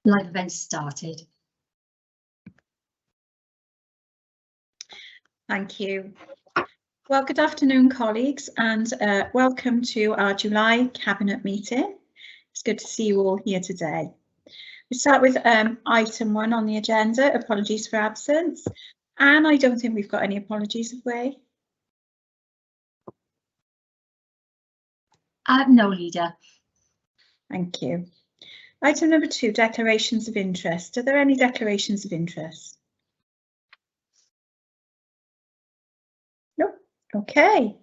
Live event started. Thank you. Well, good afternoon, colleagues, and welcome to our July Cabinet meeting. It's good to see you all here today. We start with item 1 on the agenda, apologies for absence. And I don't think we've got any apologies, have we? No, Leader. Thank you. Item number 2, declarations of interest. Are there any declarations of interest? Nope. Okay.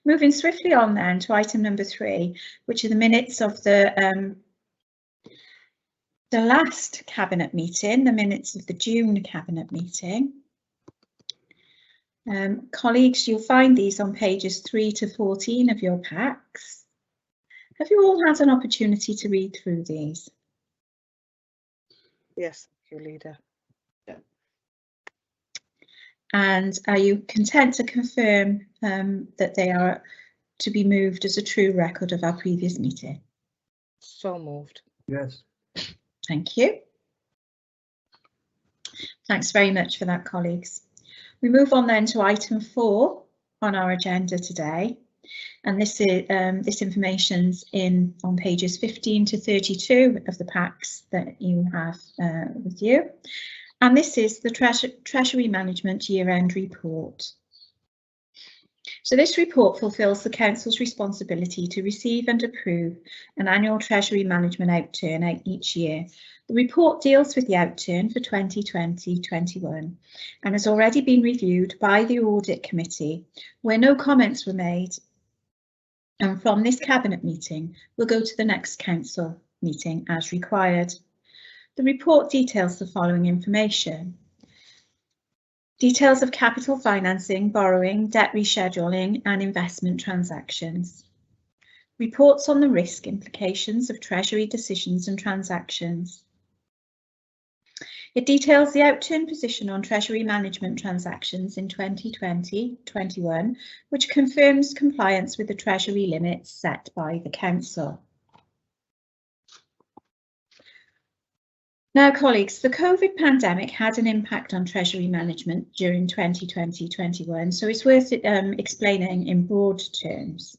Moving swiftly on then to item number 3, which are the minutes of the last Cabinet meeting, the minutes of the June Cabinet meeting. Colleagues, you'll find these on pages 3 to 14 of your packs. Have you all had an opportunity to read through these? Yes, your leader. Yeah. And are you content to confirm that they are to be moved as a true record of our previous meeting? So moved. Yes. Thank you. Thanks very much for that, colleagues. We move on then to item 4 on our agenda today. And this is this information's on pages 15 to 32 of the packs that you have with you. And this is the Treasury Management Year-End Report. So this report fulfills the Council's responsibility to receive and approve an annual Treasury Management outturn each year. The report deals with the outturn for 2020-21 and has already been reviewed by the Audit Committee, where no comments were made. And from this Cabinet meeting, we'll go to the next Council meeting as required. The report details the following information. Details of capital financing, borrowing, debt rescheduling and investment transactions. Reports on the risk implications of Treasury decisions and transactions. It details the outturn position on Treasury management transactions in 2020-21, which confirms compliance with the Treasury limits set by the Council. Now, colleagues, the COVID pandemic had an impact on Treasury management during 2020-21, so it's worth explaining in broad terms.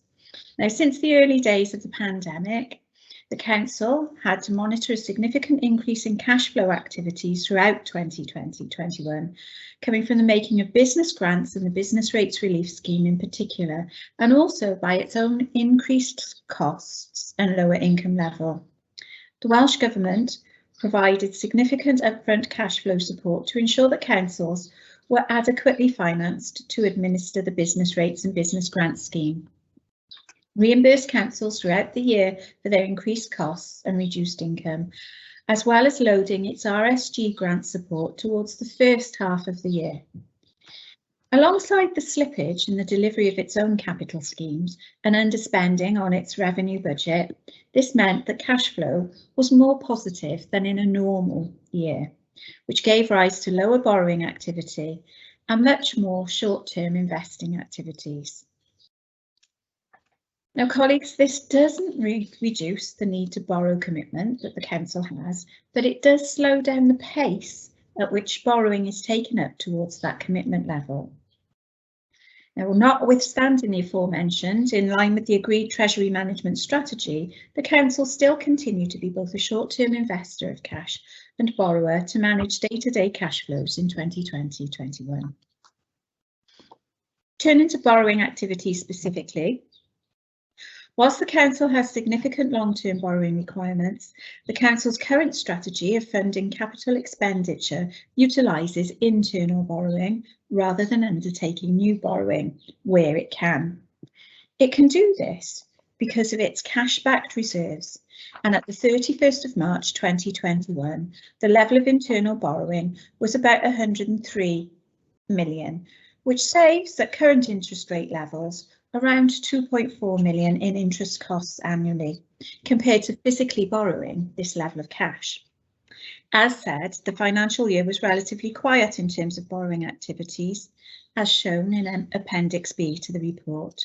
Now, since the early days of the pandemic, the Council had to monitor a significant increase in cash flow activities throughout 2020-21, coming from the making of business grants and the Business Rates Relief Scheme in particular, and also by its own increased costs and lower income level. The Welsh Government provided significant upfront cash flow support to ensure that councils were adequately financed to administer the Business Rates and Business Grant Scheme. Reimbursed councils throughout the year for their increased costs and reduced income, as well as loading its RSG grant support towards the first half of the year. Alongside the slippage in the delivery of its own capital schemes and underspending on its revenue budget, this meant that cash flow was more positive than in a normal year, which gave rise to lower borrowing activity and much more short-term investing activities. Now, colleagues, this doesn't reduce the need to borrow commitment that the Council has, but it does slow down the pace at which borrowing is taken up towards that commitment level. Now, notwithstanding the aforementioned, in line with the agreed Treasury management strategy, the Council still continue to be both a short-term investor of cash and borrower to manage day-to-day cash flows in 2020-21. Turning to borrowing activities specifically, whilst the Council has significant long-term borrowing requirements, the Council's current strategy of funding capital expenditure utilises internal borrowing rather than undertaking new borrowing where it can. It can do this because of its cash-backed reserves, and at the 31st of March 2021, the level of internal borrowing was about 103 million, which saves at current interest rate levels around 2.4 million in interest costs annually, compared to physically borrowing this level of cash. As said, the financial year was relatively quiet in terms of borrowing activities, as shown in Appendix B to the report.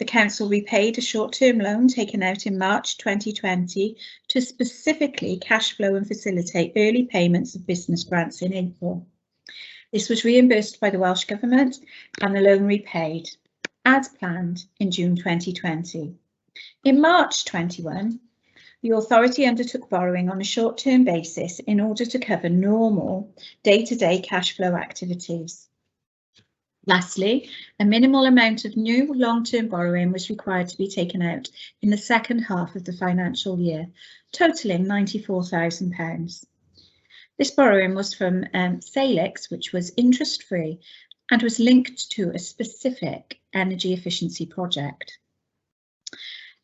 the council repaid a short-term loan taken out in March 2020 to specifically cash flow and facilitate early payments of business grants in April. This was reimbursed by the Welsh Government and the loan repaid, as planned, in June 2020. In March 21, the authority undertook borrowing on a short-term basis in order to cover normal day-to-day cash flow activities. Lastly, a minimal amount of new long-term borrowing was required to be taken out in the second half of the financial year, totalling £94,000. This borrowing was from Salix, which was interest-free and was linked to a specific energy efficiency project.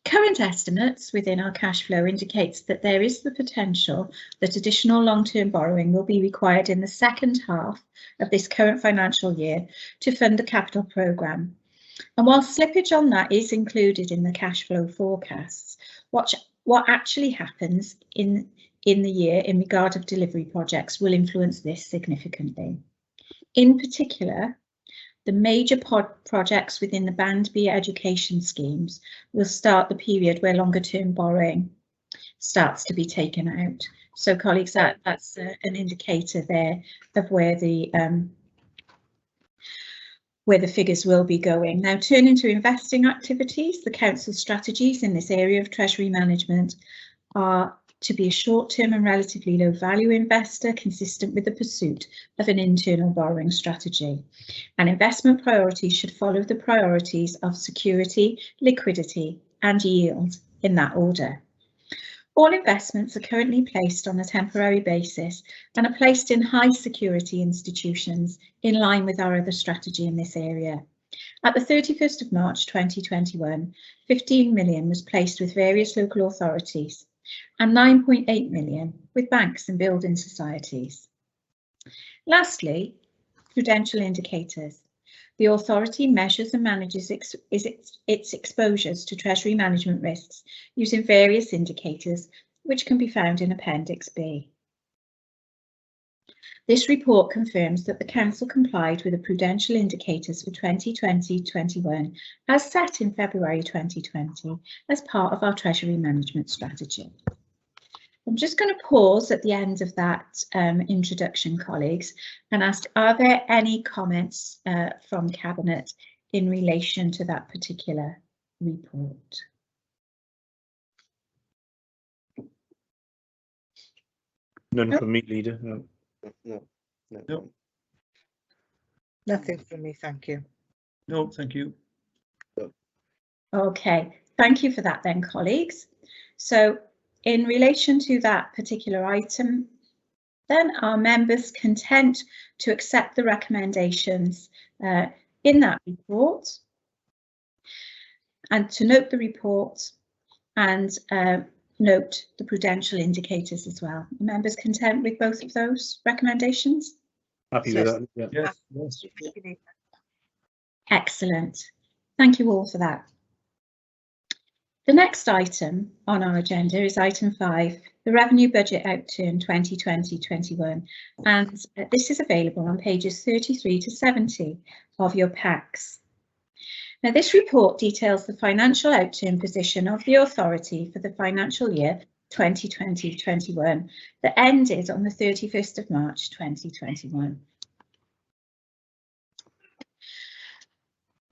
Current estimates within our cash flow indicates that there is the potential that additional long-term borrowing will be required in the second half of this current financial year to fund the capital programme. And while slippage on that is included in the cash flow forecasts, what actually happens in the year in regard of delivery projects will influence this significantly. In particular, the major projects within the Band B education schemes will start the period where longer term borrowing starts to be taken out. So colleagues, that's an indicator there of where the figures will be going. Now, turning to investing activities, the council's strategies in this area of treasury management are to be a short-term and relatively low-value investor consistent with the pursuit of an internal borrowing strategy. And investment priorities should follow the priorities of security, liquidity and yield in that order. All investments are currently placed on a temporary basis and are placed in high security institutions in line with our other strategy in this area. At the 31st of March 2021, 15 million was placed with various local authorities and 9.8 million with banks and building societies. Lastly, prudential indicators. The authority measures and manages its exposures to treasury management risks using various indicators, which can be found in Appendix B. This report confirms that the Council complied with the prudential indicators for 2020-21 as set in February 2020 as part of our treasury management strategy. I'm just going to pause at the end of that introduction, colleagues, and ask, are there any comments from Cabinet in relation to that particular report? None from me, Leader. No. No. Nothing from me, thank you. No, thank you. Okay, thank you for that then, colleagues. So in relation to that particular item, then are members content to accept the recommendations in that report and to note the report and note the prudential indicators as well? Are members content with both of those recommendations? Happy Yes. with that. Yeah. Yes. Excellent. Thank you all for that. The next item on our agenda is item 5, the Revenue Budget Outturn 2020-21, and this is available on pages 33 to 70 of your packs. Now, this report details the financial outturn position of the authority for the financial year 2020-21 that ended on the 31st of March 2021.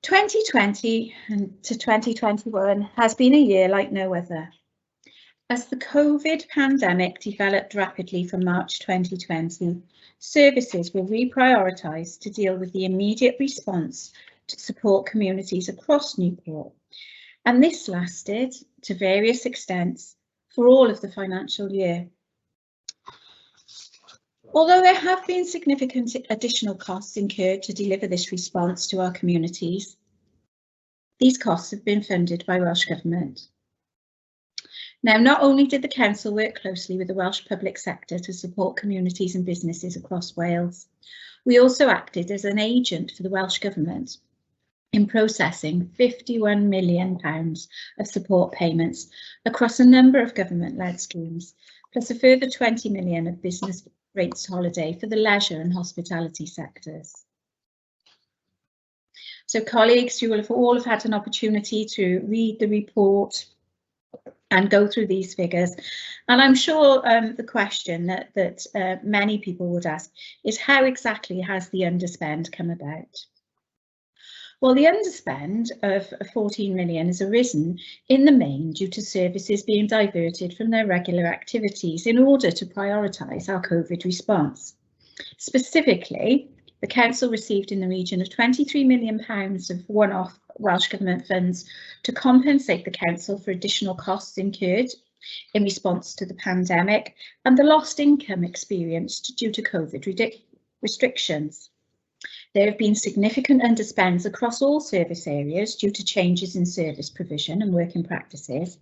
2020 to 2021 has been a year like no other. As the COVID pandemic developed rapidly from March 2020, services were reprioritised to deal with the immediate response to support communities across Newport, and this lasted to various extents for all of the financial year. Although there have been significant additional costs incurred to deliver this response to our communities, these costs have been funded by Welsh Government. Now, not only did the Council work closely with the Welsh public sector to support communities and businesses across Wales, we also acted as an agent for the Welsh Government in processing £51 million of support payments across a number of government-led schemes, plus a further 20 million of business rates holiday for the leisure and hospitality sectors. So colleagues, you will have all had an opportunity to read the report and go through these figures. And I'm sure the question that many people would ask is, how exactly has the underspend come about? Well, the underspend of 14 million has arisen in the main due to services being diverted from their regular activities in order to prioritise our COVID response. Specifically, the council received in the region of £23 million of one-off Welsh Government funds to compensate the council for additional costs incurred in response to the pandemic and the lost income experienced due to COVID restrictions. There have been significant underspends across all service areas due to changes in service provision and working practices.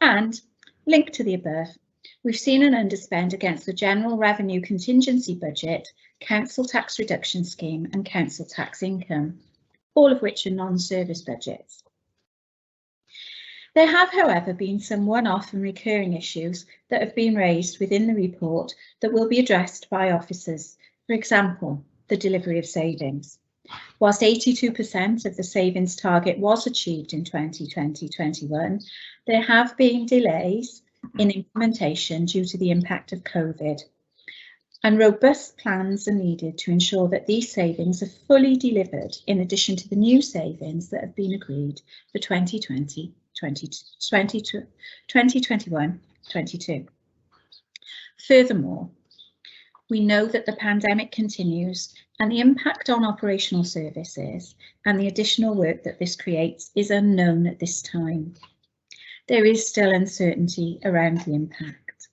And linked to the above, we've seen an underspend against the General Revenue Contingency Budget, Council Tax Reduction Scheme and Council Tax Income, all of which are non-service budgets. There have, however, been some one-off and recurring issues that have been raised within the report that will be addressed by officers. For example, the delivery of savings. Whilst 82% of the savings target was achieved in 2020-21, there have been delays in implementation due to the impact of COVID, and robust plans are needed to ensure that these savings are fully delivered, in addition to the new savings that have been agreed for 2021-22. Furthermore, we know that the pandemic continues and the impact on operational services and the additional work that this creates is unknown at this time. There is still uncertainty around the impact.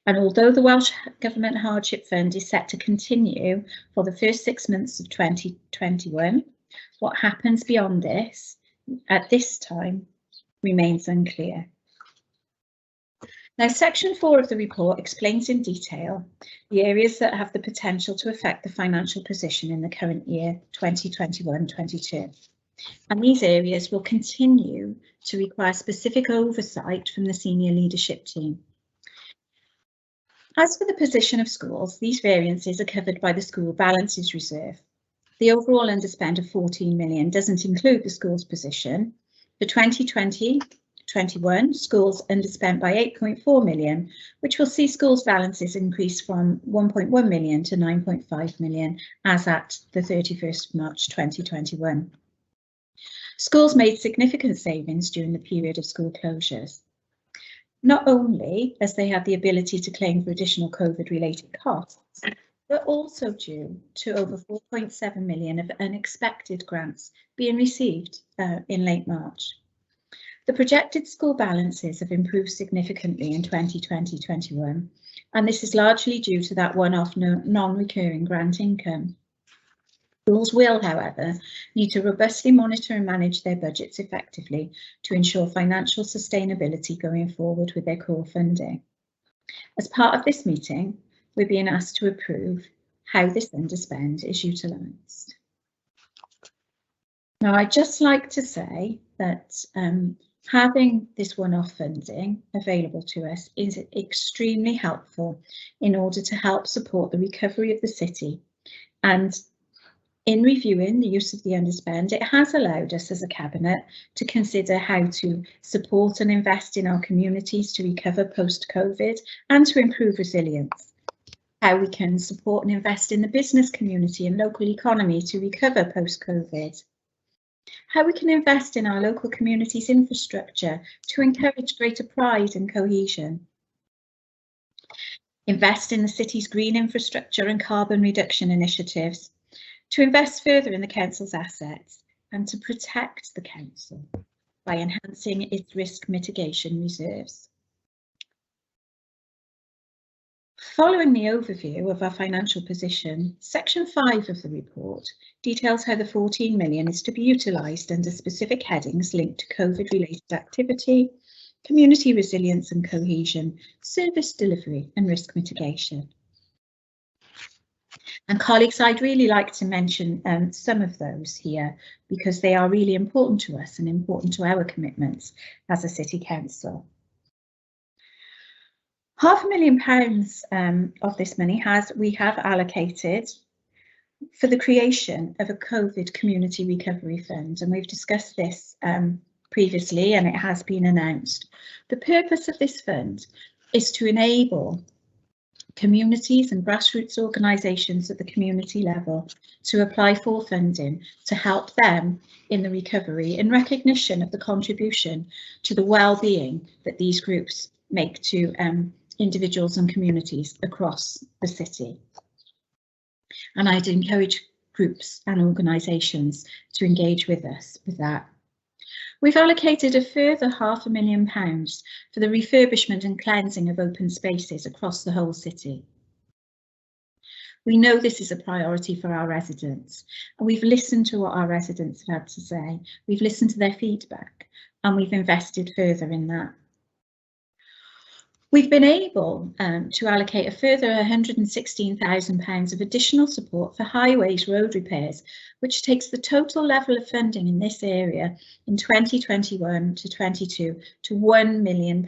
And although the Welsh Government Hardship Fund is set to continue for the first 6 months of 2021, what happens beyond this at this time remains unclear. Now, section 4 of the report explains in detail the areas that have the potential to affect the financial position in the current year 2021-22. And these areas will continue to require specific oversight from the senior leadership team. As for the position of schools, these variances are covered by the School Balances Reserve. The overall underspend of 14 million doesn't include the school's position. For 2020-21, schools underspent by 8.4 million, which will see schools' balances increase from 1.1 million to 9.5 million as at the 31st of March 2021. Schools made significant savings during the period of school closures, not only as they had the ability to claim for additional COVID-related costs, but also due to over 4.7 million of unexpected grants being received in late March. The projected school balances have improved significantly in 2020-21, and this is largely due to that one-off non-recurring grant income. Schools will, however, need to robustly monitor and manage their budgets effectively to ensure financial sustainability going forward with their core funding. As part of this meeting, we're being asked to approve how this underspend is utilised. Now, I'd just like to say that having this one-off funding available to us is extremely helpful in order to help support the recovery of the city. And in reviewing the use of the underspend, it has allowed us as a cabinet to consider how to support and invest in our communities to recover post-COVID and to improve resilience. How we can support and invest in the business community and local economy to recover post-COVID. How we can invest in our local community's infrastructure to encourage greater pride and cohesion. Invest in the city's green infrastructure and carbon reduction initiatives. To invest further in the council's assets and to protect the council by enhancing its risk mitigation reserves. Following the overview of our financial position, section 5 of the report details how the 14 million is to be utilised under specific headings linked to COVID-related activity, community resilience and cohesion, service delivery and risk mitigation. And colleagues, I'd really like to mention some of those here because they are really important to us and important to our commitments as a city council. £500,000 of this money we have allocated for the creation of a COVID Community Recovery Fund, and we've discussed this previously and it has been announced. The purpose of this fund is to enable communities and grassroots organisations at the community level to apply for funding to help them in the recovery in recognition of the contribution to the well-being that these groups make to individuals and communities across the city. And I'd encourage groups and organisations to engage with us with that. We've allocated a further £500,000 for the refurbishment and cleansing of open spaces across the whole city. We know this is a priority for our residents, and we've listened to what our residents have had to say. We've listened to their feedback, and we've invested further in that. We've been able to allocate a further £116,000 of additional support for highways road repairs, which takes the total level of funding in this area in 2021 to 22 to £1 million.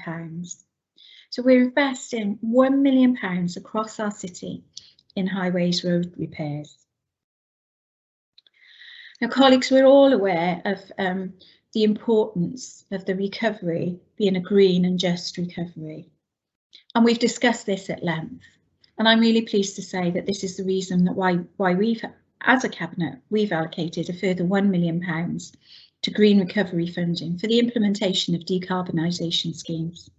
So we're investing £1 million across our city in highways road repairs. Now, colleagues, we're all aware of the importance of the recovery being a green and just recovery. And we've discussed this at length, and I'm really pleased to say that this is the reason that why we've, as a cabinet, we've allocated a further £1 million to green recovery funding for the implementation of decarbonisation schemes.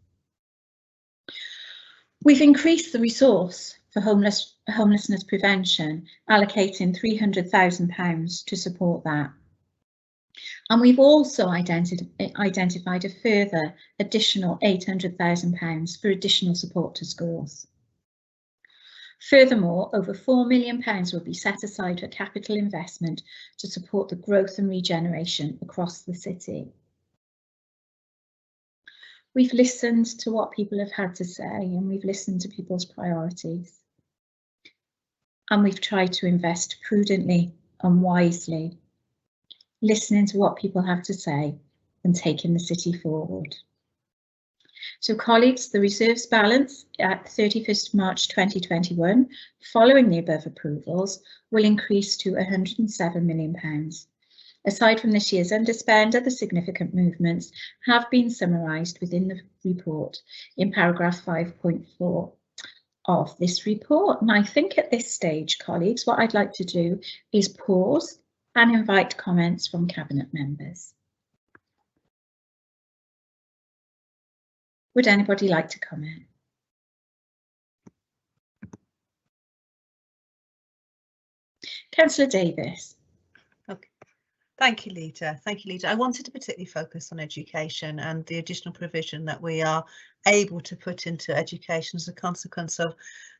We've increased the resource for homelessness prevention, allocating £300,000 to support that. And we've also identified a further additional £800,000 for additional support to schools. Furthermore, over £4 million will be set aside for capital investment to support the growth and regeneration across the city. We've listened to what people have had to say, and we've listened to people's priorities. And we've tried to invest prudently and wisely, listening to what people have to say and taking the city forward. So colleagues, the reserves balance at 31st March 2021, following the above approvals, will increase to £107 million. Aside from this year's underspend, other significant movements have been summarised within the report in paragraph 5.4 of this report. And I think at this stage, colleagues, what I'd like to do is pause and invite comments from Cabinet members. Would anybody like to comment? Councillor Davis. Okay. Thank you, Leader. Thank you, Leader. I wanted to particularly focus on education and the additional provision that we are able to put into education as a consequence of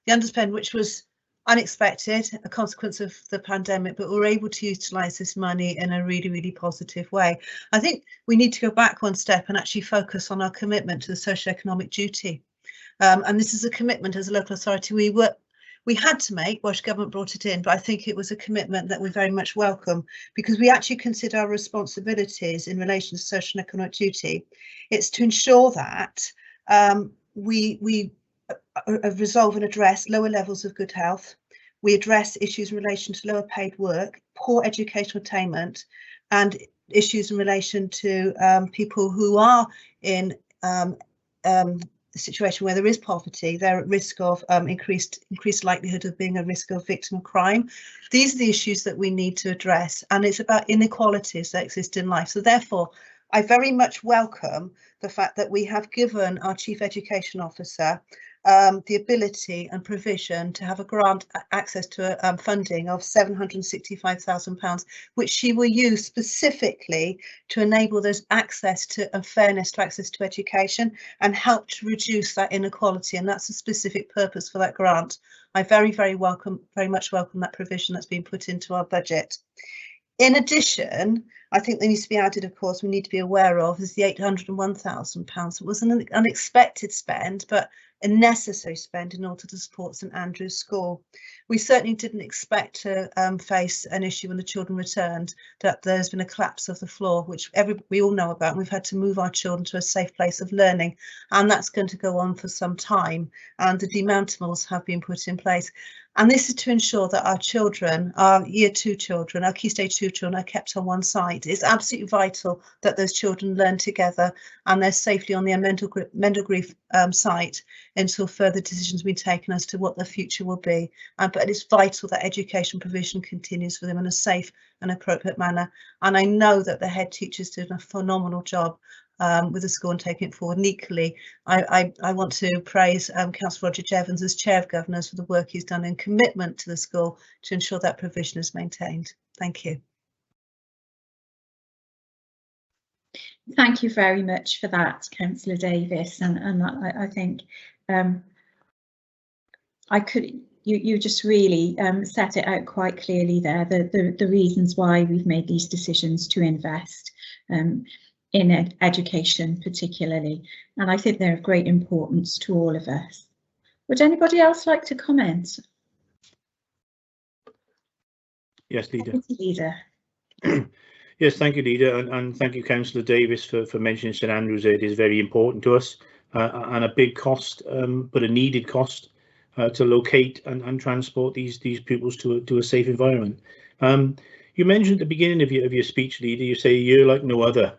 the underspend, which was unexpected, a consequence of the pandemic, but we're able to utilise this money in a really, really positive way. I think we need to go back one step and actually focus on our commitment to the socio-economic duty. And this is a commitment as a local authority we had to make. Welsh Government brought it in, but I think it was a commitment that we very much welcome, because we actually consider our responsibilities in relation to social and economic duty. It's to ensure that we resolve and address lower levels of good health. We address issues in relation to lower paid work, poor educational attainment, and issues in relation to people who are in a situation where there is poverty. They're at risk of increased likelihood of being a risk of victim of crime. These are the issues that we need to address, and it's about inequalities that exist in life. So therefore, I very much welcome the fact that we have given our Chief Education Officer the ability and provision to have a grant access to funding of £765,000, which she will use specifically to enable those access to and fairness to access to education and help to reduce that inequality. And that's a specific purpose for that grant. I very much welcome that provision that's been put into our budget. In addition, I think there needs to be added, of course, we need to be aware of is the £801,000. It was an unexpected spend, but a necessary spend in order to support St Andrew's School. We certainly didn't expect to face an issue when the children returned, that there's been a collapse of the floor, which we all know about, and we've had to move our children to a safe place of learning, and that's going to go on for some time, and the demountables have been put in place. And this is to ensure that our children, our Year 2 children, our Key Stage 2 children are kept on one site. It's absolutely vital that those children learn together and they're safely on their mental grief site until further decisions have been taken as to what their future will be. But it's vital that education provision continues for them in a safe and appropriate manner. And I know that the head teachers did a phenomenal job with the school and taking it forward. And equally, I want to praise Councillor Roger Jevons as Chair of Governors for the work he's done in commitment to the school to ensure that provision is maintained. Thank you. Thank you very much for that, Councillor Davis, and I think you just really set it out quite clearly there, the reasons why we've made these decisions to invest in education particularly, and I think they're of great importance to all of us. Would anybody else like to comment? Yes, Leader. Leader. Yes, thank you, Leader, and thank you, Councillor Davis, for mentioning St Andrews. It is very important to us and a big cost, but a needed cost to locate and transport these pupils to a safe environment. You mentioned at the beginning of your speech, Leader, you say a year like no other.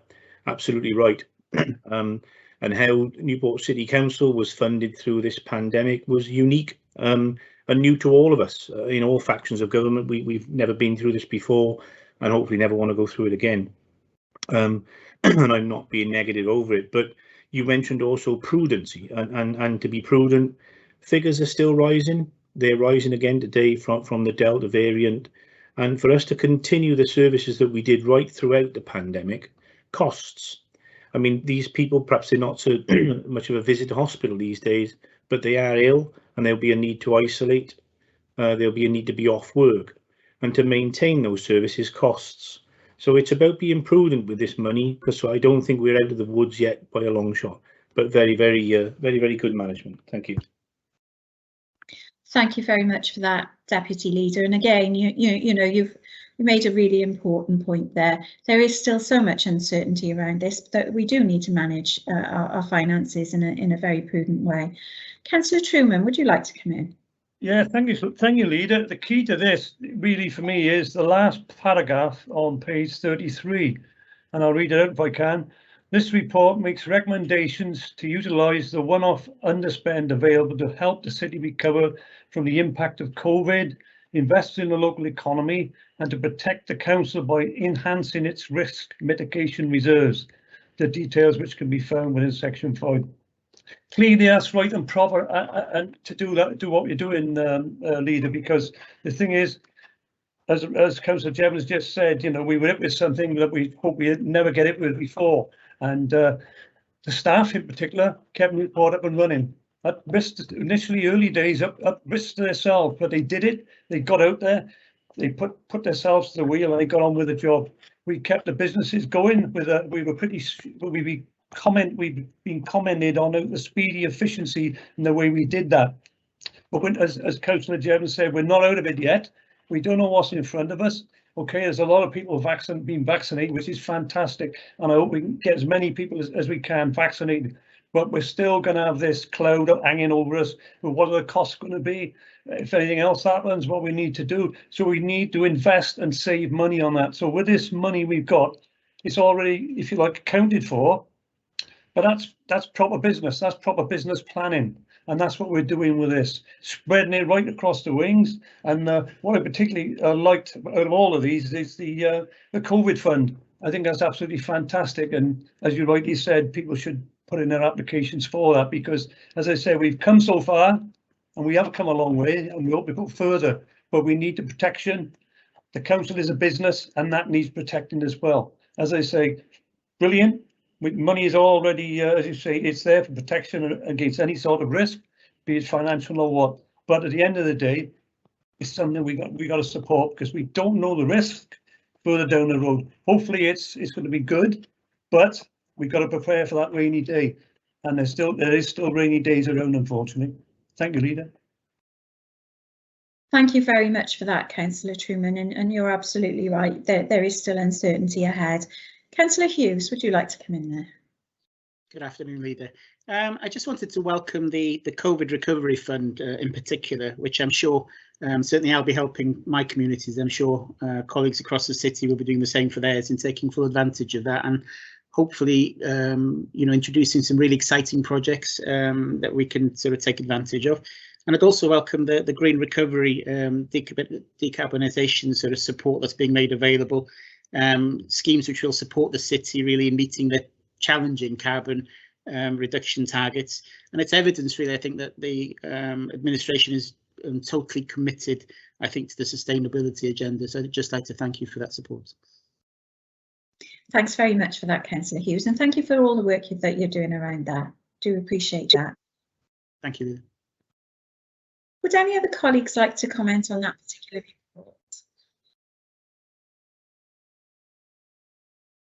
Absolutely right. And how Newport City Council was funded through this pandemic was unique and new to all of us in all factions of government. We've never been through this before and hopefully never want to go through it again. And I'm not being negative over it, but you mentioned also prudency and to be prudent. Figures are still rising. They're rising again today from the Delta variant. And for us to continue the services that we did right throughout the pandemic costs. I mean, these people, perhaps they're not so much of a visit to hospital these days, but they are ill and there'll be a need to isolate. There'll be a need to be off work, and to maintain those services costs. So it's about being prudent with this money, because I don't think we're out of the woods yet by a long shot, but very good management. Thank you. Thank you very much for that, Deputy Leader. And again, you've made a really important point there. There is still so much uncertainty around this that we do need to manage our finances in a very prudent way. Councillor Truman, would you like to come in? Yeah, thank you, Leader. The key to this really for me is the last paragraph on page 33, and I'll read it out if I can. This report makes recommendations to utilise the one-off underspend available to help the city recover from the impact of COVID, invest in the local economy, and to protect the council by enhancing its risk mitigation reserves. The details which can be found within section 5. Clearly, that's right and proper, and to do what you're doing, Leader, because the thing is, as Councillor Jevons just said, we were hit with something that we hope we never get hit with before, and the staff in particular kept Newport up and running. At risk, initially early days, up risk to themselves, but they did it. They got out there, they put themselves to the wheel, and they got on with the job. We kept the businesses going. We've been commented on the speedy efficiency and the way we did that. But as Councillor Jevons said, we're not out of it yet. We don't know what's in front of us. Okay, there's a lot of people being vaccinated, which is fantastic, and I hope we can get as many people as we can vaccinated. But we're still going to have this cloud hanging over us. But what are the costs going to be? If anything else happens, what we need to do. So we need to invest and save money on that. So with this money we've got, it's already, if you like, accounted for. But that's proper business. That's proper business planning. And that's what we're doing with this, spreading it right across the wings. And what I particularly liked out of all of these is the COVID fund. I think that's absolutely fantastic. And as you rightly said, people should put in their applications for that, because, as I say, we've come so far and we have come a long way, and we hope to go further. But we need the protection. The council is a business, and that needs protecting as well. As I say, brilliant. Money is already, as you say, it's there for protection against any sort of risk, be it financial or what. But at the end of the day, it's something we got to support, because we don't know the risk further down the road. Hopefully, it's going to be good, but we've got to prepare for that rainy day, and there is still rainy days around, unfortunately. Thank you, Leader. Thank you very much for that, Councillor Truman, and you're absolutely right. There is still uncertainty ahead. Councillor Hughes, would you like to come in there? Good afternoon, Leader. I just wanted to welcome the COVID Recovery Fund in particular, which I'm sure certainly I'll be helping my communities. I'm sure colleagues across the city will be doing the same for theirs and taking full advantage of that, and hopefully, you know, introducing some really exciting projects that we can sort of take advantage of. And I'd also welcome the green recovery decarbonisation sort of support that's being made available, schemes which will support the city really in meeting the challenging carbon reduction targets. And it's evidence really, I think, that the administration is totally committed, I think, to the sustainability agenda. So I'd just like to thank you for that support. Thanks very much for that, Councillor Hughes, and thank you for all the work that you're doing around that. Do appreciate that. Thank you. Would any other colleagues like to comment on that particular report?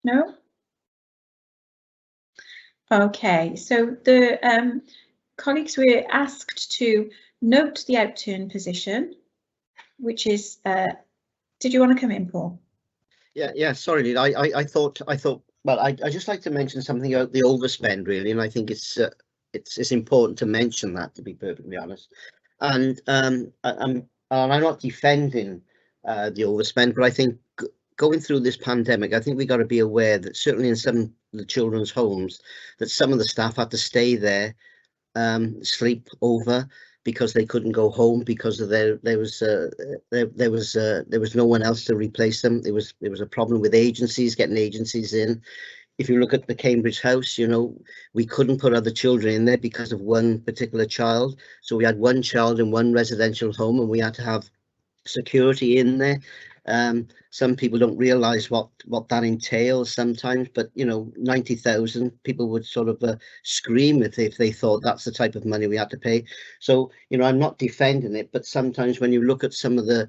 No? Okay, so the colleagues were asked to note the outturn position, which is, did you want to come in, Paul? Yeah, sorry, Lead. I thought, well, I just like to mention something about the overspend, really, and I think it's important to mention that, to be perfectly honest. And I'm not defending the overspend, but I think going through this pandemic, I think we got to be aware that certainly in some of the children's homes, that some of the staff had to stay there, sleep over, because they couldn't go home because of there was no one else to replace them. There was a problem with agencies, getting agencies in. If you look at the Cambridge house, you know, we couldn't put other children in there because of one particular child. So we had one child in one residential home, and we had to have security in there. Some people don't realise what that entails sometimes, but you know, 90,000 people would sort of scream if they thought that's the type of money we had to pay. So you know, I'm not defending it, but sometimes when you look at some of the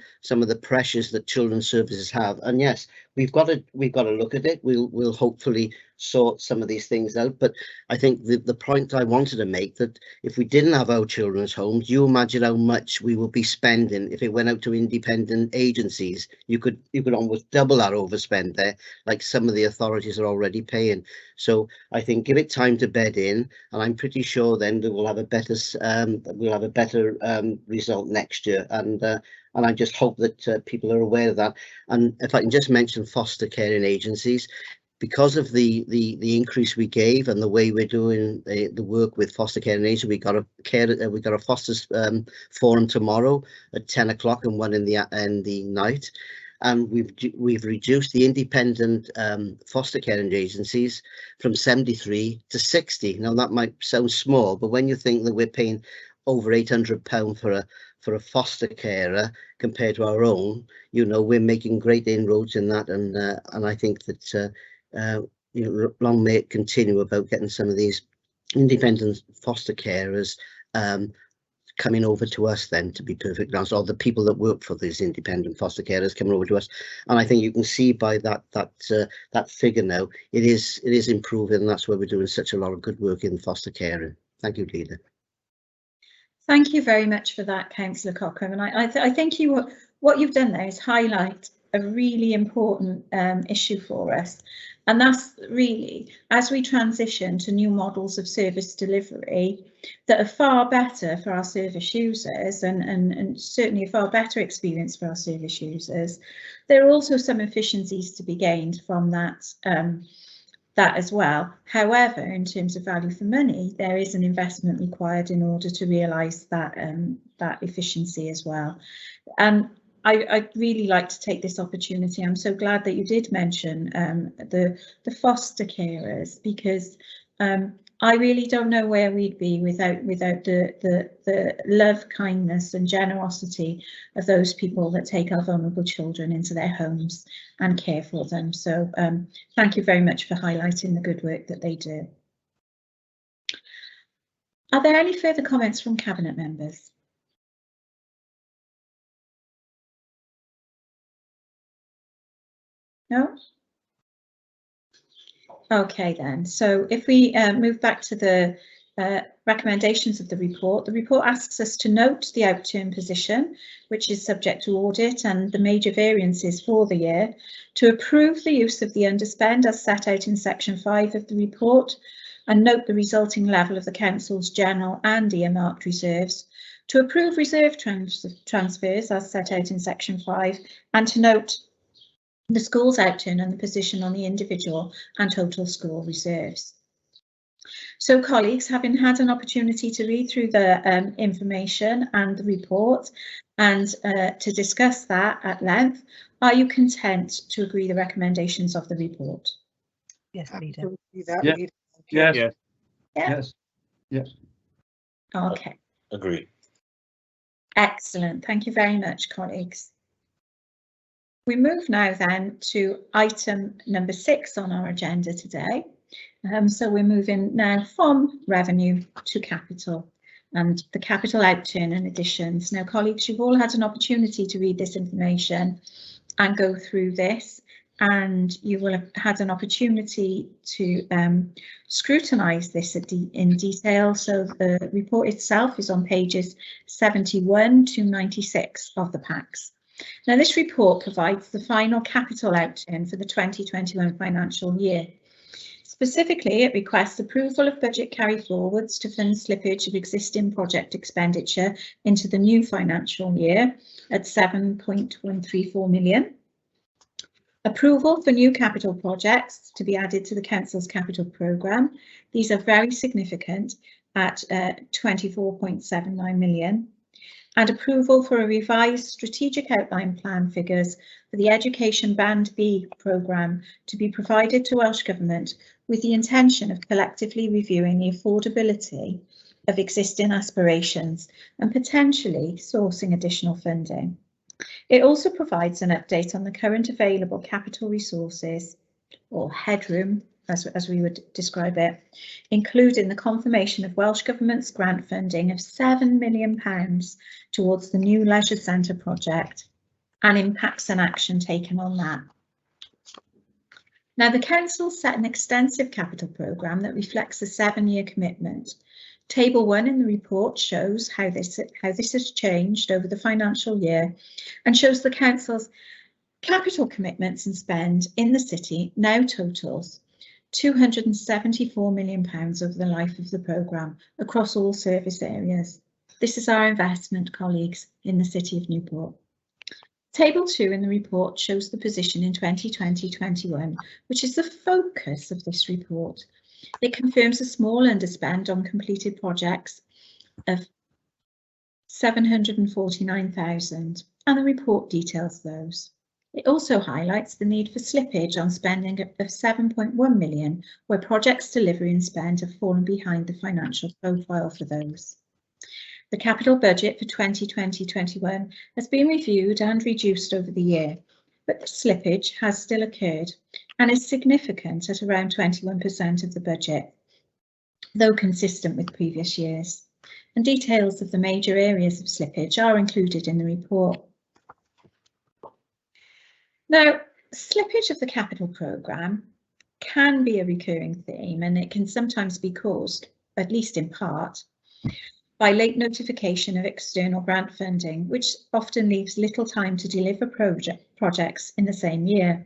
pressures that children's services have, and yes, we've got to look at it. We'll hopefully sort some of these things out. But I think the point I wanted to make, that if we didn't have our children's homes, you imagine how much we would be spending if it went out to independent agencies. You could almost double that overspend there, like some of the authorities are already paying. So I think give it time to bed in, and I'm pretty sure then that we'll have a better result next year. And I just hope that people are aware of that. And if I can just mention foster care in agencies, because of the increase we gave and the way we're doing the work with foster care and agencies, we got a fosters forum tomorrow at 10 o'clock and one in the night. And we've reduced the independent foster care and agencies from 73 to 60. Now that might sound small, but when you think that we're paying over £800 for a foster carer compared to our own, you know, we're making great inroads in that, and I think that you know, long may it continue about getting some of these independent foster carers coming over to us, then, to be perfectly honest, or the people that work for these independent foster carers coming over to us. And I think you can see by that figure now, it is improving, and that's why we're doing such a lot of good work in foster caring. Thank you, Leader. Thank you very much for that, Councillor Cochrane. And I think what you've done there is highlight a really important issue for us. And that's really, as we transition to new models of service delivery that are far better for our service users, and certainly a far better experience for our service users, there are also some efficiencies to be gained from that as well. However, in terms of value for money, there is an investment required in order to realise that that efficiency as well. And I'd really like to take this opportunity. I'm so glad that you did mention the foster carers, because I really don't know where we'd be without the love, kindness and generosity of those people that take our vulnerable children into their homes and care for them. So thank you very much for highlighting the good work that they do. Are there any further comments from Cabinet members? No? Okay then, so if we move back to the recommendations of the report asks us to note the outturn position, which is subject to audit, and the major variances for the year, to approve the use of the underspend as set out in section 5 of the report, and note the resulting level of the Council's general and earmarked reserves, to approve reserve transfers as set out in section 5, and to note the school's outturn and the position on the individual and total school reserves. So colleagues, having had an opportunity to read through the information and the report and to discuss that at length, are you content to agree the recommendations of the report? Yes, Leader. Yeah. Yes. Yeah. Yeah. Yes. Yes. Okay. Agree. Excellent. Thank you very much, colleagues. We move now then to item number 6 on our agenda today. So we're moving now from revenue to capital and the capital outturn and additions. Now, colleagues, you've all had an opportunity to read this information and go through this, and you will have had an opportunity to scrutinise this in detail. So the report itself is on pages 71 to 96 of the packs. Now, this report provides the final capital outturn for the 2021 financial year. Specifically, it requests approval of budget carry forwards to fund slippage of existing project expenditure into the new financial year at 7.134 million. Approval for new capital projects to be added to the Council's capital programme. These are very significant at 24.79 million. And approval for a revised strategic outline plan figures for the Education Band B programme to be provided to Welsh Government with the intention of collectively reviewing the affordability of existing aspirations and potentially sourcing additional funding. It also provides an update on the current available capital resources, or headroom, as we would describe it, including the confirmation of Welsh Government's grant funding of £7 million towards the new leisure centre project and impacts and action taken on that. Now, the Council set an extensive capital programme that reflects a 7-year commitment. Table 1 in the report shows how this has changed over the financial year and shows the Council's capital commitments and spend in the city now totals £274 million over the life of the programme across all service areas. This is our investment, colleagues, in the City of Newport. Table 2 in the report shows the position in 2020-21, which is the focus of this report. It confirms a small underspend on completed projects of 749,000, and the report details those. It also highlights the need for slippage on spending of 7.1 million, where projects delivery and spend have fallen behind the financial profile for those. The capital budget for 2020-21 has been reviewed and reduced over the year, but the slippage has still occurred and is significant at around 21% of the budget, though consistent with previous years. And details of the major areas of slippage are included in the report. Now, slippage of the capital programme can be a recurring theme, and it can sometimes be caused, at least in part, by late notification of external grant funding, which often leaves little time to deliver projects in the same year.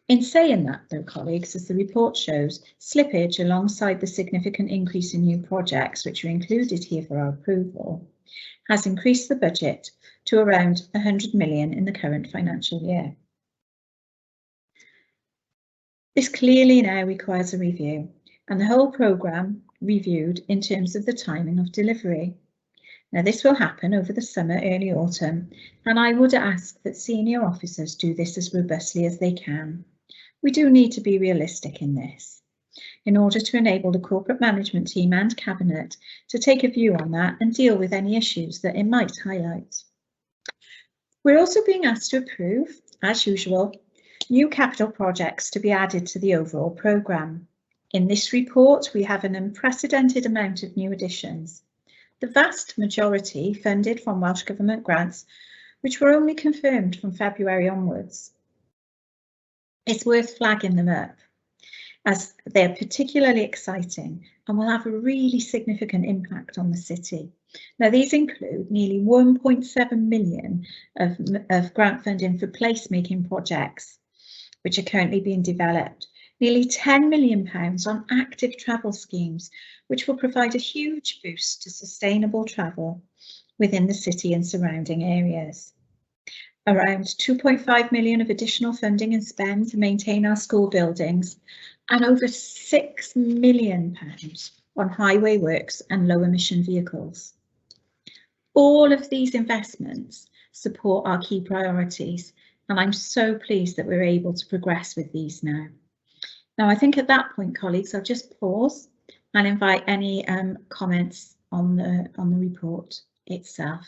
In saying that, though, colleagues, as the report shows, slippage alongside the significant increase in new projects, which are included here for our approval, has increased the budget to around 100 million in the current financial year. This clearly now requires a review, and the whole programme reviewed in terms of the timing of delivery. Now, this will happen over the summer, early autumn, and I would ask that senior officers do this as robustly as they can. We do need to be realistic in this, in order to enable the corporate management team and cabinet to take a view on that and deal with any issues that it might highlight. We're also being asked to approve, as usual, new capital projects to be added to the overall programme. In this report, we have an unprecedented amount of new additions, the vast majority funded from Welsh Government grants, which were only confirmed from February onwards. It's worth flagging them up, as they're particularly exciting and will have a really significant impact on the city. Now, these include nearly 1.7 million of grant funding for placemaking projects, which are currently being developed, nearly £10 million on active travel schemes, which will provide a huge boost to sustainable travel within the city and surrounding areas. Around 2.5 million of additional funding and spend to maintain our school buildings, and over £6 million on highway works and low emission vehicles. All of these investments support our key priorities, and I'm so pleased that we're able to progress with these now. Now, I think at that point, colleagues, I'll just pause and invite any comments on the report itself.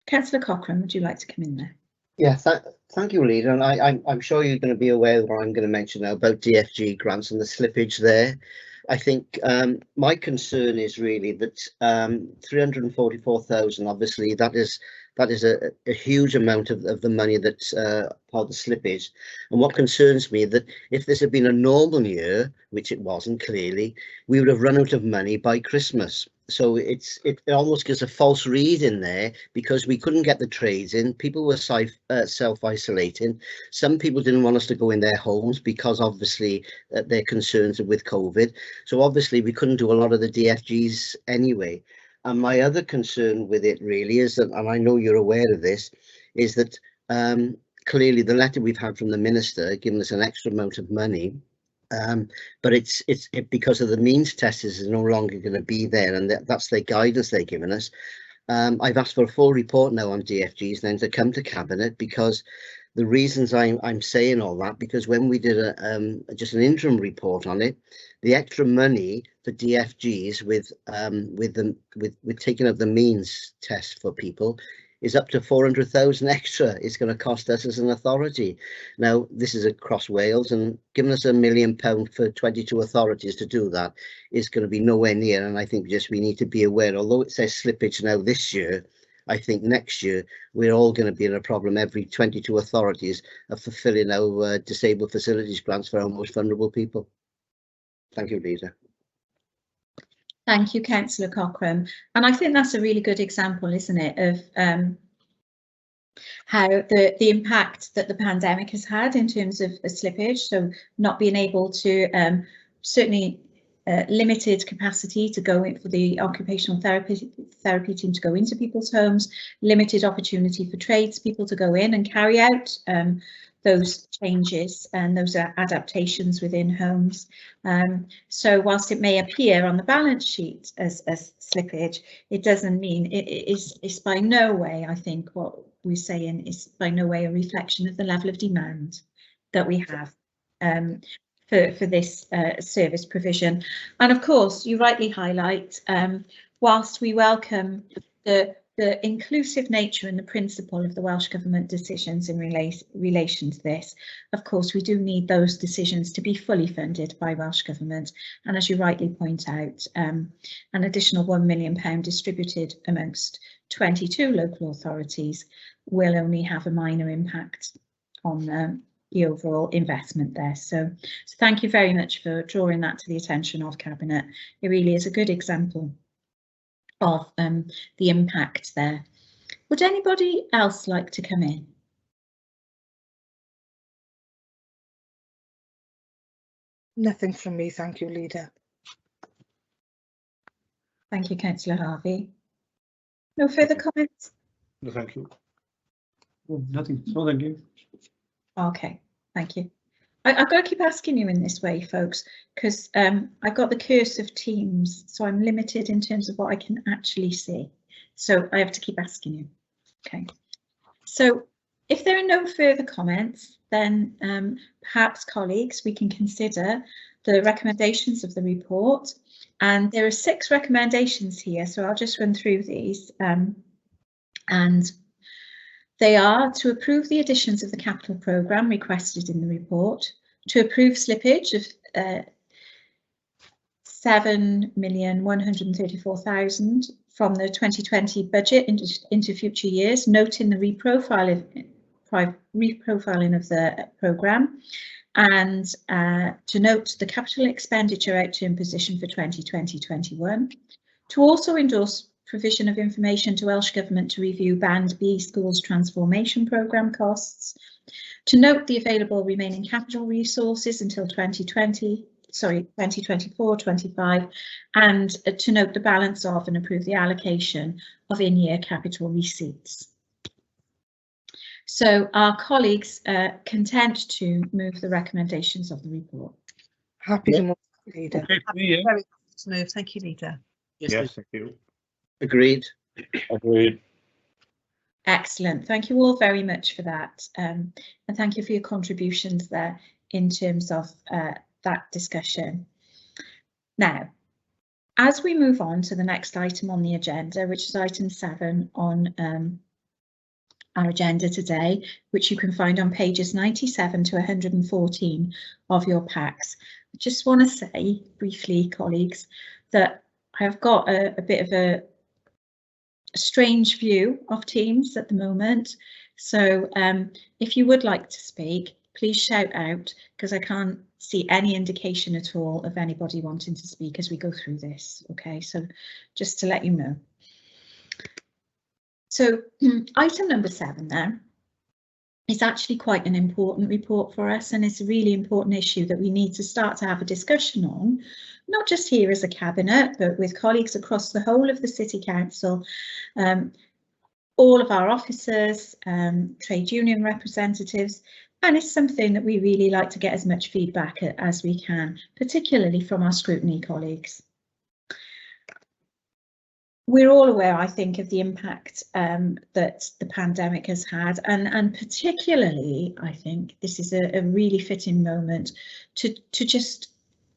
Councillor Cochrane, would you like to come in there? Yeah, thank you, Leader. And I'm sure you're going to be aware of what I'm going to mention now about DFG grants and the slippage there. I think my concern is really that 344,000, obviously, that is a huge amount of the money that's part of the slippage. And what concerns me that if this had been a normal year, which it wasn't clearly, we would have run out of money by Christmas. So it almost gives a false read in there because we couldn't get the trades in. People were self-isolating. Some people didn't want us to go in their homes because obviously their concerns with COVID. So obviously we couldn't do a lot of the DFGs anyway. And my other concern with it really is that, and I know you're aware of this, is that clearly the letter we've had from the Minister giving us an extra amount of money, but it's because of the means test is no longer going to be there, and that's their guidance they're giving us. I've asked for a full report now on DFGs then to come to Cabinet, because the reasons I'm saying all that, because when we did just an interim report on it, the extra money for DFGs with taking up the means test for people is up to 400,000 extra. It's going to cost us as an authority. Now, this is across Wales, and giving us £1 million for 22 authorities to do that is going to be nowhere near. And I think just we need to be aware, although it says slippage now this year, I think next year we're all going to be in a problem. Every 22 authorities are fulfilling our disabled facilities grants for our most vulnerable people. Thank you, Lisa. Thank you, Councillor Cochrane. And I think that's a really good example, isn't it, of how the impact that the pandemic has had in terms of the slippage. So not being able to certainly limited capacity to go in for the occupational therapy team to go into people's homes, limited opportunity for tradespeople to go in and carry out those changes and those adaptations within homes. So whilst it may appear on the balance sheet as slippage, it doesn't mean it's by no way, I think what we're saying is by no way a reflection of the level of demand that we have for this service provision. And of course, you rightly highlight, whilst we welcome the inclusive nature and the principle of the Welsh Government decisions in relation to this, of course, we do need those decisions to be fully funded by Welsh Government. And as you rightly point out, an additional £1 million distributed amongst 22 local authorities will only have a minor impact on the overall investment there. So thank you very much for drawing that to the attention of Cabinet. It really is a good example of the impact there. Would anybody else like to come in? Nothing from me, thank you, Leader. Thank you, Councillor Harvey. No further comments? No, thank you. Oh, nothing. So thank you. Okay, thank you. I've got to keep asking you in this way, folks, because I've got the curse of Teams, so I'm limited in terms of what I can actually see. So I have to keep asking you. Okay. So if there are no further comments, then perhaps, colleagues, we can consider the recommendations of the report. And there are 6 recommendations here, so I'll just run through these. And they are to approve the additions of the capital programme requested in the report, to approve slippage of £7,134,000 from the 2020 budget into future years, noting the reprofiling of the programme, and to note the capital expenditure outturn position for 2020-21, to also endorse provision of information to Welsh Government to review Band B schools transformation programme costs to note the available remaining capital resources until 2024-25, and to note the balance of and approve the allocation of in-year capital receipts. So are colleagues content to move the recommendations of the report? Happy to move, Leader. Okay, yeah. Very smooth. Thank you, Leader. Yes, thank you. Agreed. Agreed. Excellent. Thank you all very much for that. And thank you for your contributions there in terms of that discussion. Now, as we move on to the next item on the agenda, which is item 7 on our agenda today, which you can find on pages 97 to 114 of your packs. I just want to say briefly, colleagues, that I've got a bit of a strange view of Teams at the moment. So if you would like to speak, please shout out, because I can't see any indication at all of anybody wanting to speak as we go through this. Okay, so just to let you know. So item number 7 there is actually quite an important report for us, and it's a really important issue that we need to start to have a discussion on, not just here as a cabinet, but with colleagues across the whole of the City Council, all of our officers, trade union representatives, and it's something that we really like to get as much feedback as we can, particularly from our scrutiny colleagues. We're all aware, I think, of the impact that the pandemic has had, and particularly, I think this is a really fitting moment to just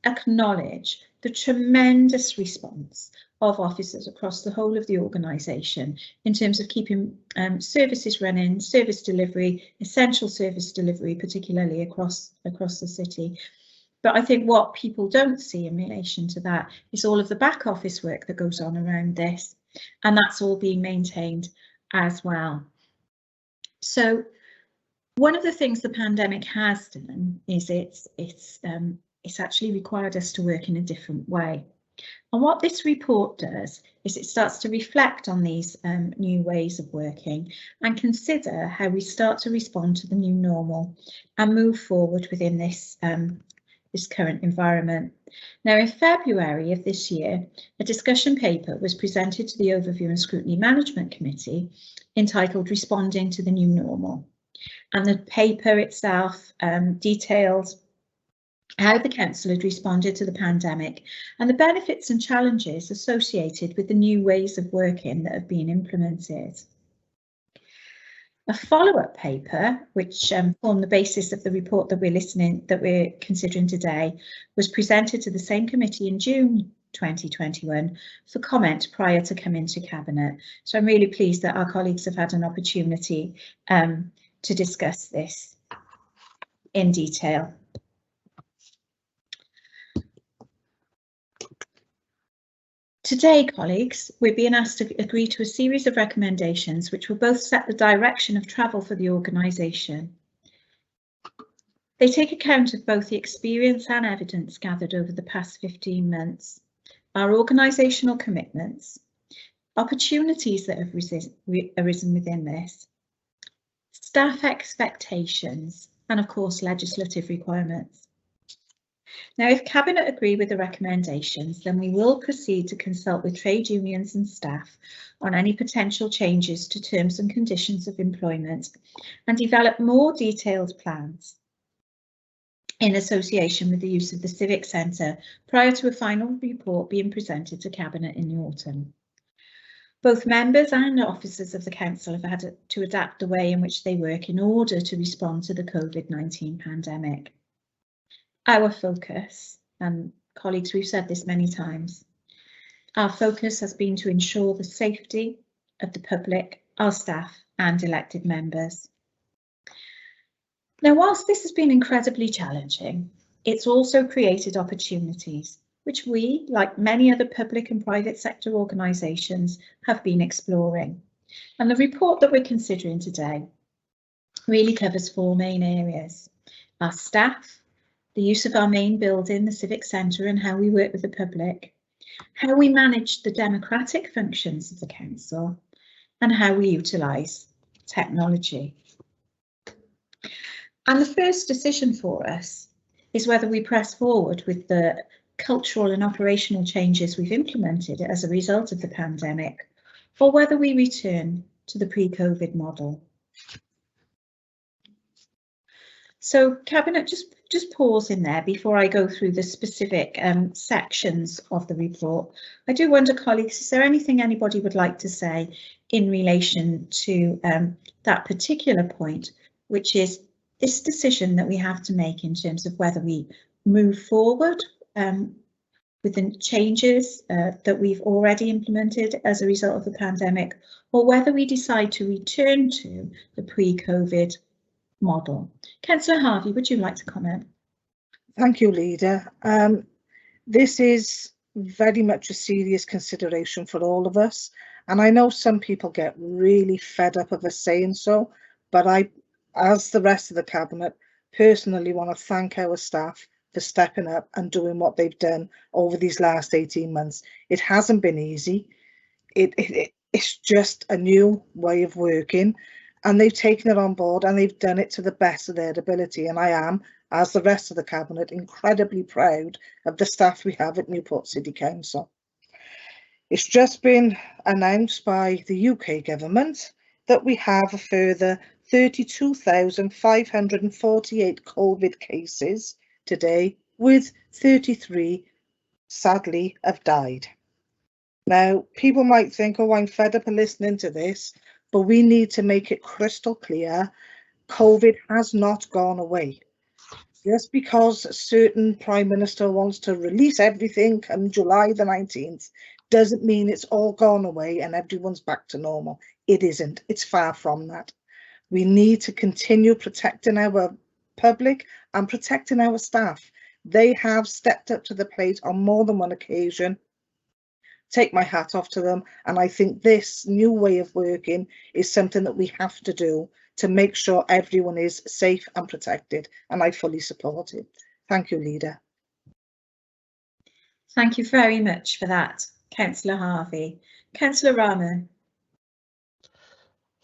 acknowledge the tremendous response of officers across the whole of the organisation in terms of keeping services running, service delivery, essential service delivery, particularly across the city. But I think what people don't see in relation to that is all of the back office work that goes on around this, and that's all being maintained as well. So one of the things the pandemic has done is it's actually required us to work in a different way. And what this report does is it starts to reflect on these new ways of working and consider how we start to respond to the new normal and move forward within this current environment. Now, in February of this year, a discussion paper was presented to the Overview and Scrutiny Management Committee entitled Responding to the New Normal. And the paper itself detailed how the council had responded to the pandemic and the benefits and challenges associated with the new ways of working that have been implemented. A follow-up paper, which formed the basis of the report that we're considering today, was presented to the same committee in June 2021 for comment prior to coming to Cabinet. So I'm really pleased that our colleagues have had an opportunity to discuss this in detail. Today, colleagues, we're being asked to agree to a series of recommendations which will both set the direction of travel for the organisation. They take account of both the experience and evidence gathered over the past 15 months, our organisational commitments, opportunities that have arisen within this, staff expectations, and of course legislative requirements. Now, if Cabinet agree with the recommendations, then we will proceed to consult with trade unions and staff on any potential changes to terms and conditions of employment and develop more detailed plans in association with the use of the Civic Centre prior to a final report being presented to Cabinet in the autumn. Both members and officers of the Council have had to adapt the way in which they work in order to respond to the COVID-19 pandemic. Our focus, and colleagues, we've said this many times, our focus has been to ensure the safety of the public, our staff and elected members. Now, whilst this has been incredibly challenging, it's also created opportunities which we, like many other public and private sector organisations, have been exploring. And the report that we're considering today really covers 4 main areas: our staff, the use of our main building, the Civic Centre, and how we work with the public, how we manage the democratic functions of the council, and how we utilise technology. And the first decision for us is whether we press forward with the cultural and operational changes we've implemented as a result of the pandemic, or whether we return to the pre-COVID model. So Cabinet, just pause in there before I go through the specific sections of the report. I do wonder, colleagues, is there anything anybody would like to say in relation to that particular point, which is this decision that we have to make in terms of whether we move forward with the changes that we've already implemented as a result of the pandemic, or whether we decide to return to the pre-COVID model. Councillor Harvey, would you like to comment? Thank you, Leader. This is very much a serious consideration for all of us, and I know some people get really fed up of us saying so, but I, as the rest of the Cabinet, personally want to thank our staff for stepping up and doing what they've done over these last 18 months. It hasn't been easy. It's just a new way of working, and they've taken it on board and they've done it to the best of their ability. And I am, as the rest of the Cabinet, incredibly proud of the staff we have at Newport City Council. It's just been announced by the UK government that we have a further 32,548 COVID cases today, with 33 sadly have died. Now, people might think, oh, I'm fed up of listening to this, but we need to make it crystal clear, COVID has not gone away. Just because a certain Prime Minister wants to release everything come July the 19th, doesn't mean it's all gone away and everyone's back to normal. It isn't. It's far from that. We need to continue protecting our public and protecting our staff. They have stepped up to the plate on more than one occasion. Take my hat off to them, and I think this new way of working is something that we have to do to make sure everyone is safe and protected, and I fully support it. Thank you, Leader. Thank you very much for that, Councillor Harvey. Councillor Rahman.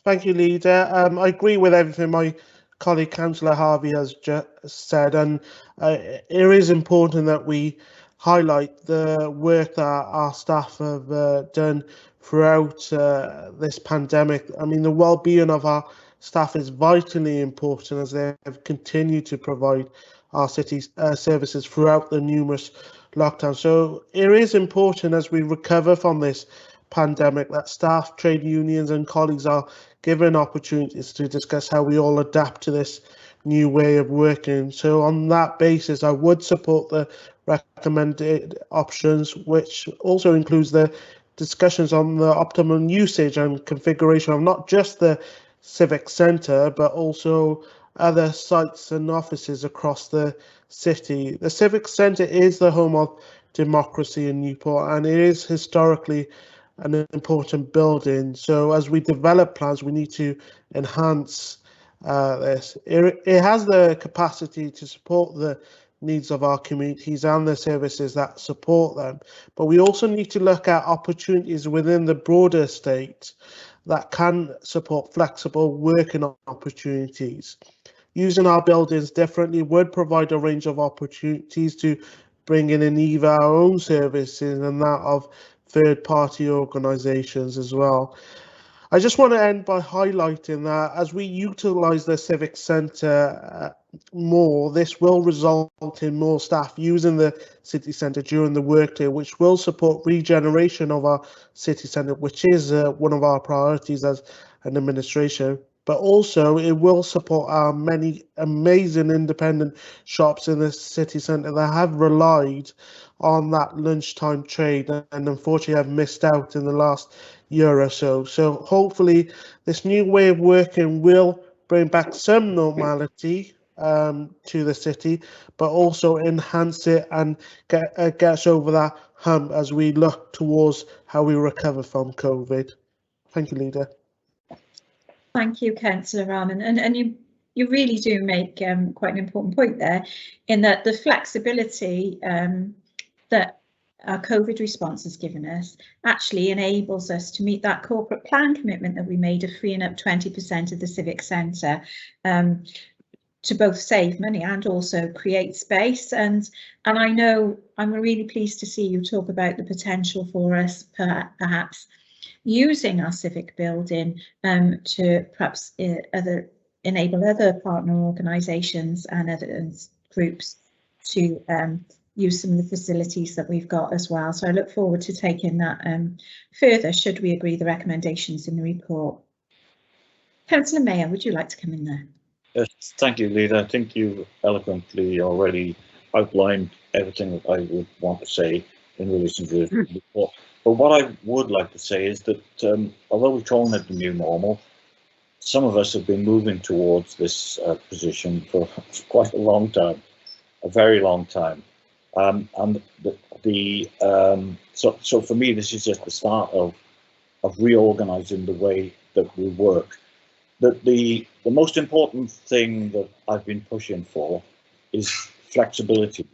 Thank you, Leader. I agree with everything my colleague Councillor Harvey has just said, and it is important that we highlight the work that our staff have done throughout this pandemic. I mean, the well-being of our staff is vitally important as they have continued to provide our city's services throughout the numerous lockdowns. So it is important as we recover from this pandemic that staff, trade unions and colleagues are given opportunities to discuss how we all adapt to this new way of working. So on that basis, I would support the recommended options, which also includes the discussions on the optimum usage and configuration of not just the Civic Centre, but also other sites and offices across the city. The Civic Centre is the home of democracy in Newport, and it is historically an important building. So as we develop plans, we need to enhance this. It has the capacity to support the needs of our communities and the services that support them. But we also need to look at opportunities within the broader estate that can support flexible working opportunities. Using our buildings differently would provide a range of opportunities to bring in either our own services and that of third-party organisations as well. I just want to end by highlighting that as we utilise the Civic Centre more, this will result in more staff using the city centre during the workday, which will support regeneration of our city centre, which is one of our priorities as an administration. But also it will support our many amazing independent shops in the city centre that have relied on that lunchtime trade and unfortunately have missed out in the last year or so. So hopefully this new way of working will bring back some normality to the city, but also enhance it and get us over that hump as we look towards how we recover from COVID. Thank you, Leader. Thank you, Councillor Rahman, and you really do make quite an important point there, in that the flexibility that our COVID response has given us actually enables us to meet that corporate plan commitment that we made of freeing up 20% of the Civic Centre. to both save money and also create space. And I know I'm really pleased to see you talk about the potential for us perhaps using our civic building to perhaps enable other partner organisations and other groups to use some of the facilities that we've got as well. So I look forward to taking that further should we agree the recommendations in the report. Councillor Mayor, would you like to come in there? Yes, thank you, Leader. I think you eloquently already outlined everything that I would want to say in relation to the report. But what I would like to say is that although we're calling it the new normal, some of us have been moving towards this position for quite a long time, a very long time. So for me, this is just the start of reorganising the way that we work. The most important thing that I've been pushing for is flexibility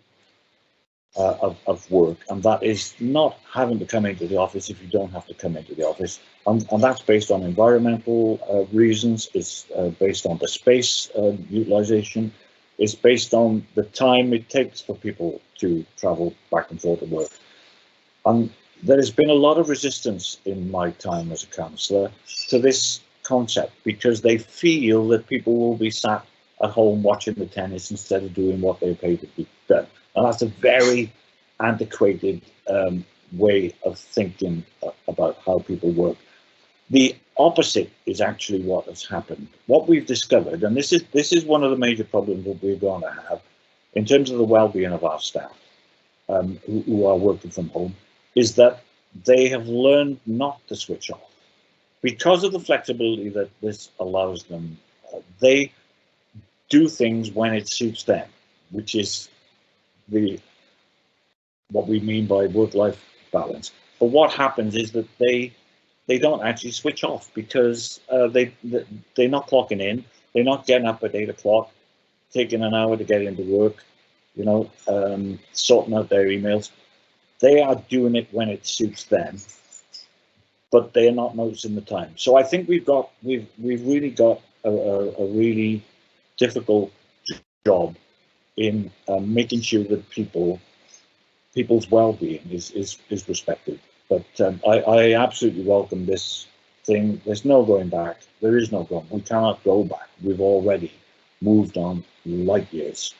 of work, and that is not having to come into the office if you don't have to come into the office, and that's based on environmental reasons. It's based on the space utilisation. It's based on the time it takes for people to travel back and forth to work. And there has been a lot of resistance in my time as a councillor to this concept, because they feel that people will be sat at home watching the tennis instead of doing what they pay to be done. And that's a very antiquated way of thinking about how people work. The opposite is actually what has happened. What we've discovered, and this is one of the major problems that we're going to have in terms of the well-being of our staff who are working from home, is that they have learned not to switch off. Because of the flexibility that this allows them, they do things when it suits them, which is what we mean by work-life balance. But what happens is that they don't actually switch off, because they're not clocking in, they're not getting up at 8 o'clock, taking an hour to get into work, you know, sorting out their emails. They are doing it when it suits them, but they are not noticing the time. So I think we've really got a really difficult job in making sure that people's well-being is respected. But I absolutely welcome this thing. There's no going back. There is no going. We cannot go back. We've already moved on light years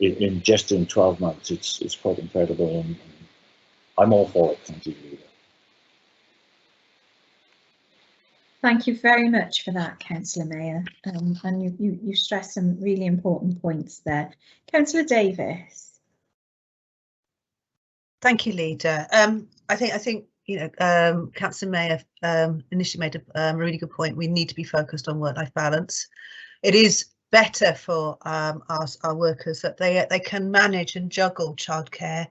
in just 12 months. It's quite incredible, and I'm all for it. Thank you, Leader. Thank you very much for that, Councillor Mayor, and you stressed some really important points there. Councillor Davis. Thank you, Leader. I think you know, Councillor Mayor initially made a really good point. We need to be focused on work-life balance. It is better for our workers that they can manage and juggle childcare,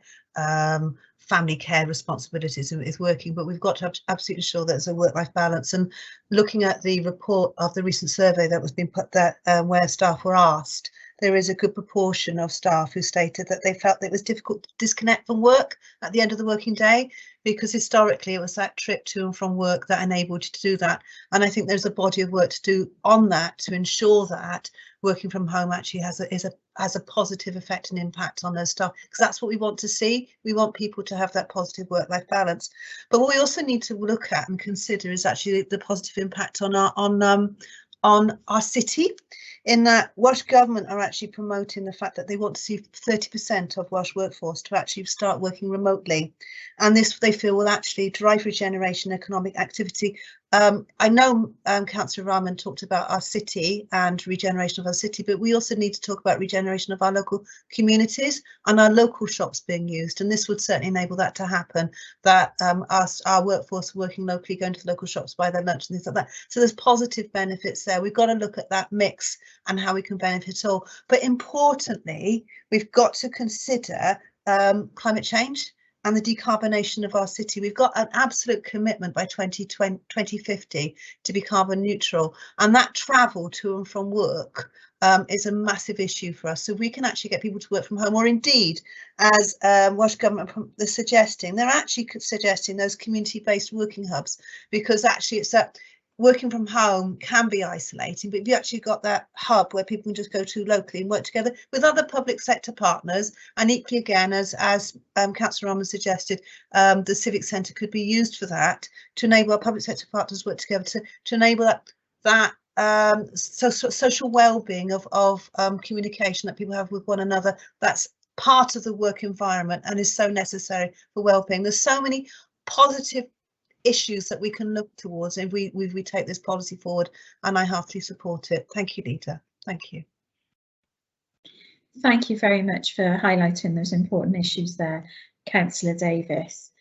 family care responsibilities is working, but we've got to absolutely ensure there's a work-life balance. And looking at the report of the recent survey that was being put there, where staff were asked, there is a good proportion of staff who stated that they felt that it was difficult to disconnect from work at the end of the working day, because historically it was that trip to and from work that enabled you to do that. And I think there's a body of work to do on that to ensure that working from home actually has a positive effect and impact on those staff, because that's what we want to see. We want people to have that positive work-life balance. But what we also need to look at and consider is actually the positive impact on our city, in that Welsh Government are actually promoting the fact that they want to see 30% of Welsh workforce to actually start working remotely, and this they feel will actually drive regeneration, economic activity. I know Councillor Rahman talked about our city and regeneration of our city, but we also need to talk about regeneration of our local communities and our local shops being used, and this would certainly enable that to happen, that our workforce working locally, going to the local shops, buy their lunch and things like that. So there's positive benefits there. We've got to look at that mix and how we can benefit all. But importantly, we've got to consider climate change and the decarbonation of our city. We've got an absolute commitment by 2050 to be carbon neutral, and that travel to and from work is a massive issue for us. So we can actually get people to work from home, or indeed, as Welsh Government is suggesting, they're actually suggesting those community-based working hubs, because actually it's that working from home can be isolating, but if you actually got that hub where people can just go to locally and work together with other public sector partners, and equally again, as Councillor Rahman suggested, the Civic Centre could be used for that, to enable our public sector partners work together to enable that social well-being of communication that people have with one another. That's part of the work environment and is so necessary for well-being. There's so many positive issues that we can look towards if we take this policy forward, and I heartily support it. Thank you, Lita. Thank you. Thank you very much for highlighting those important issues there, Councillor Davis.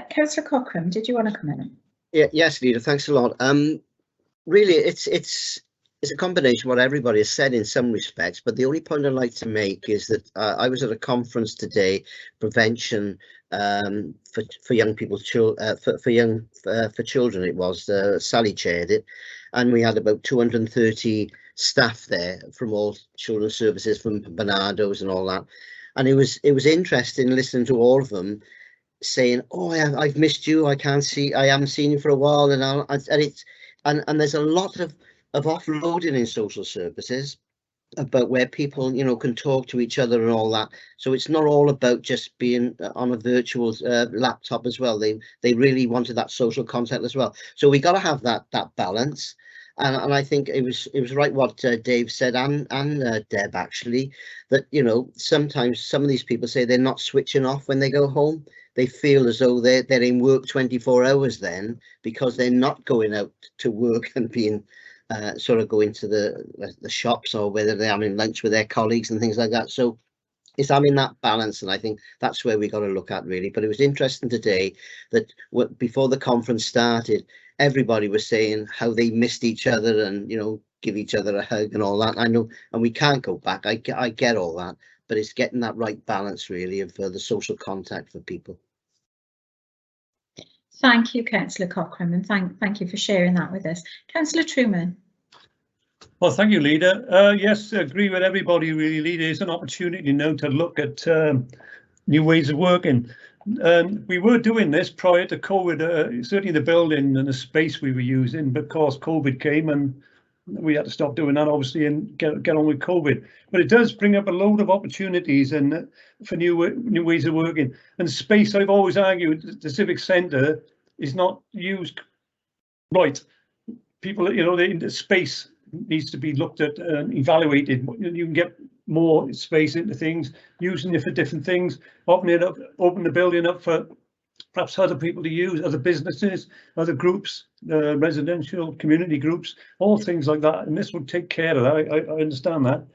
Councillor Cochrane, did you want to comment? Yes, Lita, thanks a lot. Really, it's a combination of what everybody has said in some respects, but the only point I'd like to make is that I was at a conference today, prevention for young people, for children. It was Sally chaired it, and we had about 230 staff there from all children's services, from Bernardo's and all that, and it was interesting listening to all of them saying, "Oh, I've missed you. I haven't seen you for a while," and there's a lot of offloading in social services about where people, you know, can talk to each other and all that. So it's not all about just being on a virtual laptop as well. They really wanted that social contact as well. So we got to have that balance. And I think it was right what Dave said and Deb actually, that, you know, sometimes some of these people say they're not switching off when they go home. They feel as though they're in work 24 hours then, because they're not going out to work and being sort of going to the shops, or whether they're having lunch with their colleagues and things like that. So it's having that balance, and I think that's where we got to look at really. But it was interesting today that before the conference started, everybody was saying how they missed each other and, you know, give each other a hug and all that. I know, and we can't go back. I get all that, but it's getting that right balance really of the social contact for people. Thank you, Councillor Cochrane, and thank you for sharing that with us. Councillor Truman. Well, thank you, Leader. Yes, I agree with everybody really, Leader. It's an opportunity now to look at new ways of working. We were doing this prior to COVID, certainly the building and the space we were using, but of course COVID came and we had to stop doing that, obviously, and get on with COVID. But it does bring up a load of opportunities and for new ways of working. And space, I've always argued, the Civic Centre is not used right. People, you know, the space needs to be looked at and evaluated. You can get more space into things, using it for different things, open the building up for perhaps other people to use, other businesses, other groups, residential community groups, all things like that. And this would take care of that. I understand that.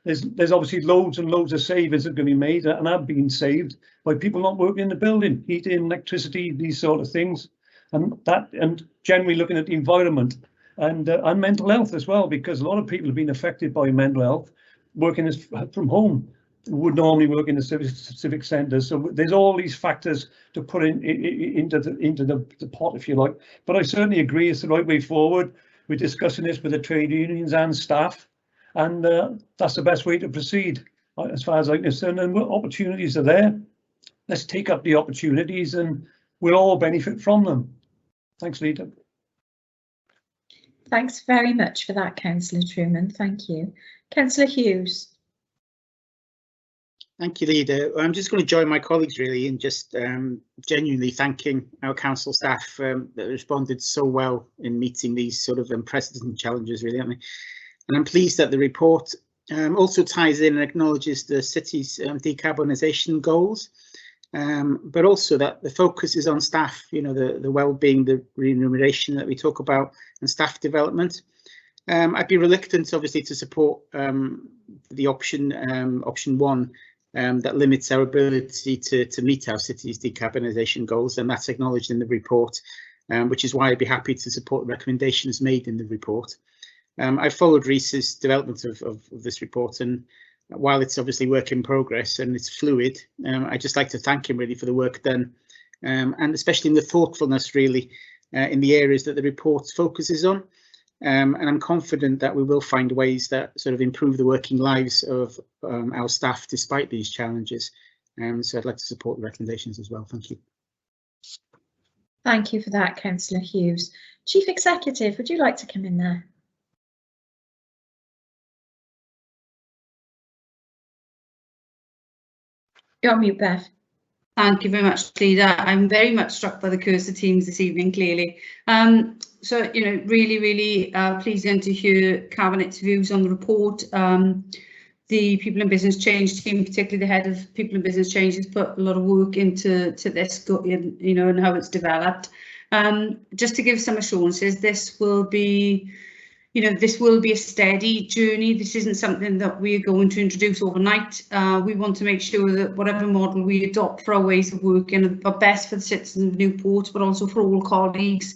There's obviously loads and loads of savings that can be made and have been saved by people not working in the building, heating, electricity, these sort of things, and generally looking at the environment and mental health as well, because a lot of people have been affected by mental health working from home, would normally work in the civic centre. So there's all these factors to put into the pot, if you like. But I certainly agree it's the right way forward. We're discussing this with the trade unions and staff, and that's the best way to proceed as far as I'm concerned. And opportunities are there. Let's take up the opportunities and we'll all benefit from them. Thanks, Lita. Thanks very much for that, Councillor Truman. Thank you. Councillor Hughes. Thank you, Leader. I'm just going to join my colleagues really in just genuinely thanking our council staff that responded so well in meeting these sort of unprecedented challenges, really, aren't they? And I'm pleased that the report also ties in and acknowledges the city's decarbonisation goals, but also that the focus is on staff, you know, the well-being, the remuneration that we talk about, and staff development. I'd be reluctant, obviously, to support the option one that limits our ability to meet our city's decarbonisation goals, and that's acknowledged in the report, which is why I'd be happy to support the recommendations made in the report. I've followed Rhys's development of this report, and while it's obviously work in progress and it's fluid, I'd just like to thank him really for the work done, and especially in the thoughtfulness really in the areas that the report focuses on. And I'm confident that we will find ways that sort of improve the working lives of our staff despite these challenges. So I'd like to support the recommendations as well. Thank you. Thank you for that, Councillor Hughes. Chief Executive, would you like to come in there? You're on mute, Bev. Thank you very much, Leader. I'm very much struck by the cursor teams this evening, clearly. So, you know, really pleasing to hear Cabinet's views on the report. The People and Business Change team, particularly the head of People and Business Change, has put a lot of work into this, you know, and how it's developed. Just to give some assurances, this will be, you know, this will be a steady journey. This isn't something that we're going to introduce overnight. We want to make sure that whatever model we adopt for our ways of working are best for the citizens of Newport, but also for all colleagues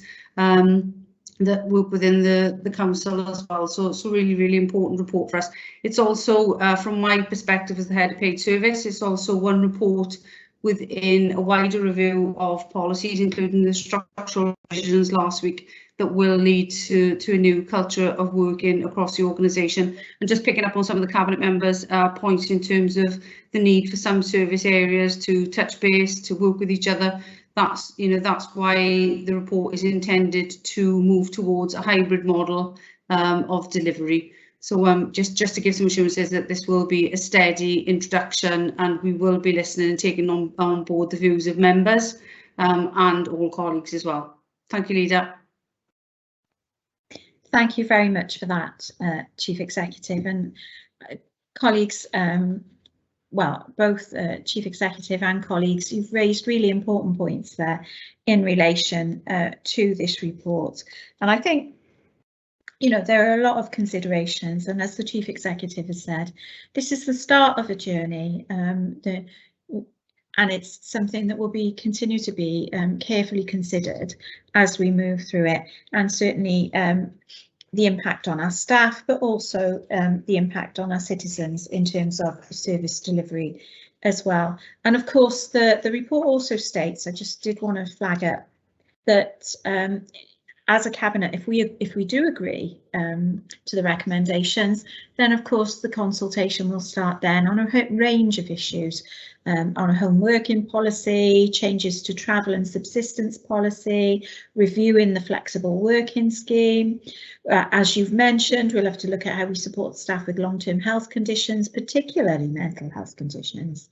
that work within the council as well. So it's a really important report for us. It's also, from my perspective as the head of paid service, it's also one report within a wider review of policies, including the structural revisions last week, that will lead to a new culture of working across the organisation. And just picking up on some of the Cabinet members' points in terms of the need for some service areas to touch base, to work with each other. That's, you know, that's why the report is intended to move towards a hybrid model of delivery. So just to give some assurances that this will be a steady introduction, and we will be listening and taking on board the views of members and all colleagues as well. Thank you, Leader. Thank you very much for that, Chief Executive, and colleagues. Well, both Chief Executive and colleagues, you've raised really important points there in relation to this report. And I think, you know, there are a lot of considerations, and as the Chief Executive has said, this is the start of a journey, and it's something that will continue to be carefully considered as we move through it, and certainly the impact on our staff, but also the impact on our citizens in terms of service delivery as well. And of course, the report also states, I just did want to flag up that as a Cabinet, if we do agree to the recommendations, then of course the consultation will start then on a range of issues, on a home working policy, changes to travel and subsistence policy, reviewing the flexible working scheme. As you've mentioned, we'll have to look at how we support staff with long-term health conditions, particularly mental health conditions.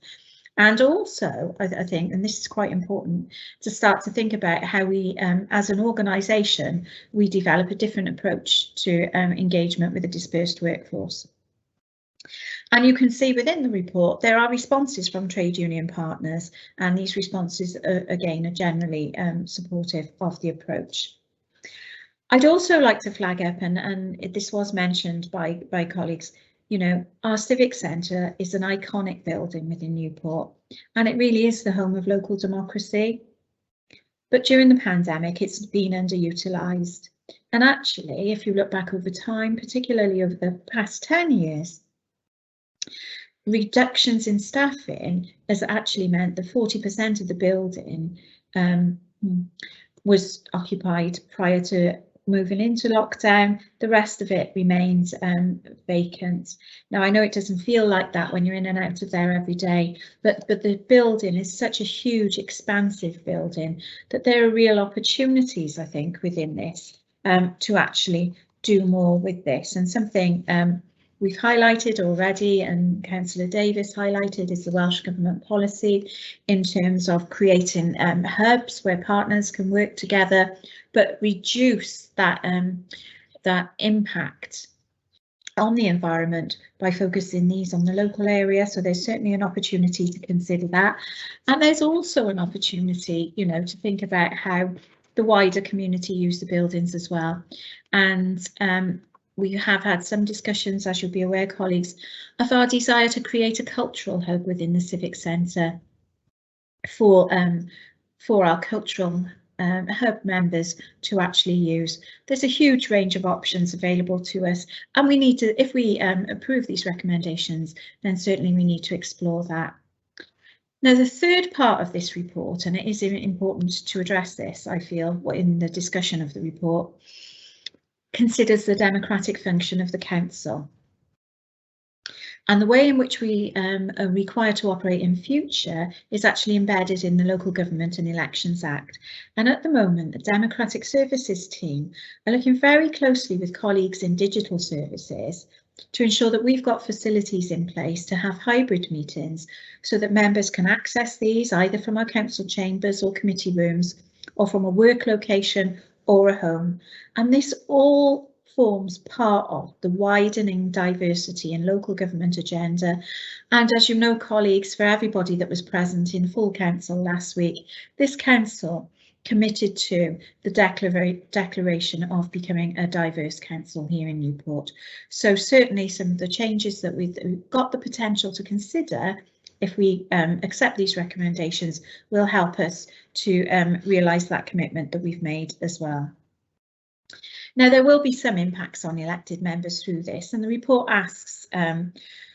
And also, I think, and this is quite important, to start to think about how we, as an organisation, we develop a different approach to engagement with a dispersed workforce. And you can see within the report there are responses from trade union partners, and these responses again are generally supportive of the approach. I'd also like to flag up, and this was mentioned by colleagues, you know, our Civic Centre is an iconic building within Newport, and it really is the home of local democracy. But during the pandemic, it's been underutilised. And actually, if you look back over time, particularly over the past 10 years, reductions in staffing has actually meant that 40% of the building was occupied prior to moving into lockdown. The rest of it remains vacant. Now, I know it doesn't feel like that when you're in and out of there every day, but the building is such a huge, expansive building that there are real opportunities, I think, within this to actually do more with this. And something we've highlighted already, and Councillor Davis highlighted, is the Welsh Government policy in terms of creating hubs where partners can work together, but reduce that that impact on the environment by focusing these on the local area. So there's certainly an opportunity to consider that, and there's also an opportunity, you know, to think about how the wider community use the buildings as well. And we have had some discussions, as you'll be aware, colleagues, of our desire to create a cultural hub within the Civic Centre for our cultural hub members to actually use. There's a huge range of options available to us, and we need to, if we approve these recommendations, then certainly we need to explore that. Now, the third part of this report, and it is important to address this, I feel, in the discussion of the report, considers the democratic function of the council. And the way in which we are required to operate in future is actually embedded in the Local Government and Elections Act. And at the moment, the Democratic Services team are looking very closely with colleagues in digital services to ensure that we've got facilities in place to have hybrid meetings so that members can access these either from our council chambers or committee rooms or from a work location or a home. And this all forms part of the widening diversity in local government agenda. And as you know, colleagues, for everybody that was present in full council last week, this council committed to the declaration of becoming a diverse council here in Newport. So certainly some of the changes that we've got the potential to consider if we accept these recommendations will help us to realise that commitment that we've made as well. Now, there will be some impacts on elected members through this, and the report asks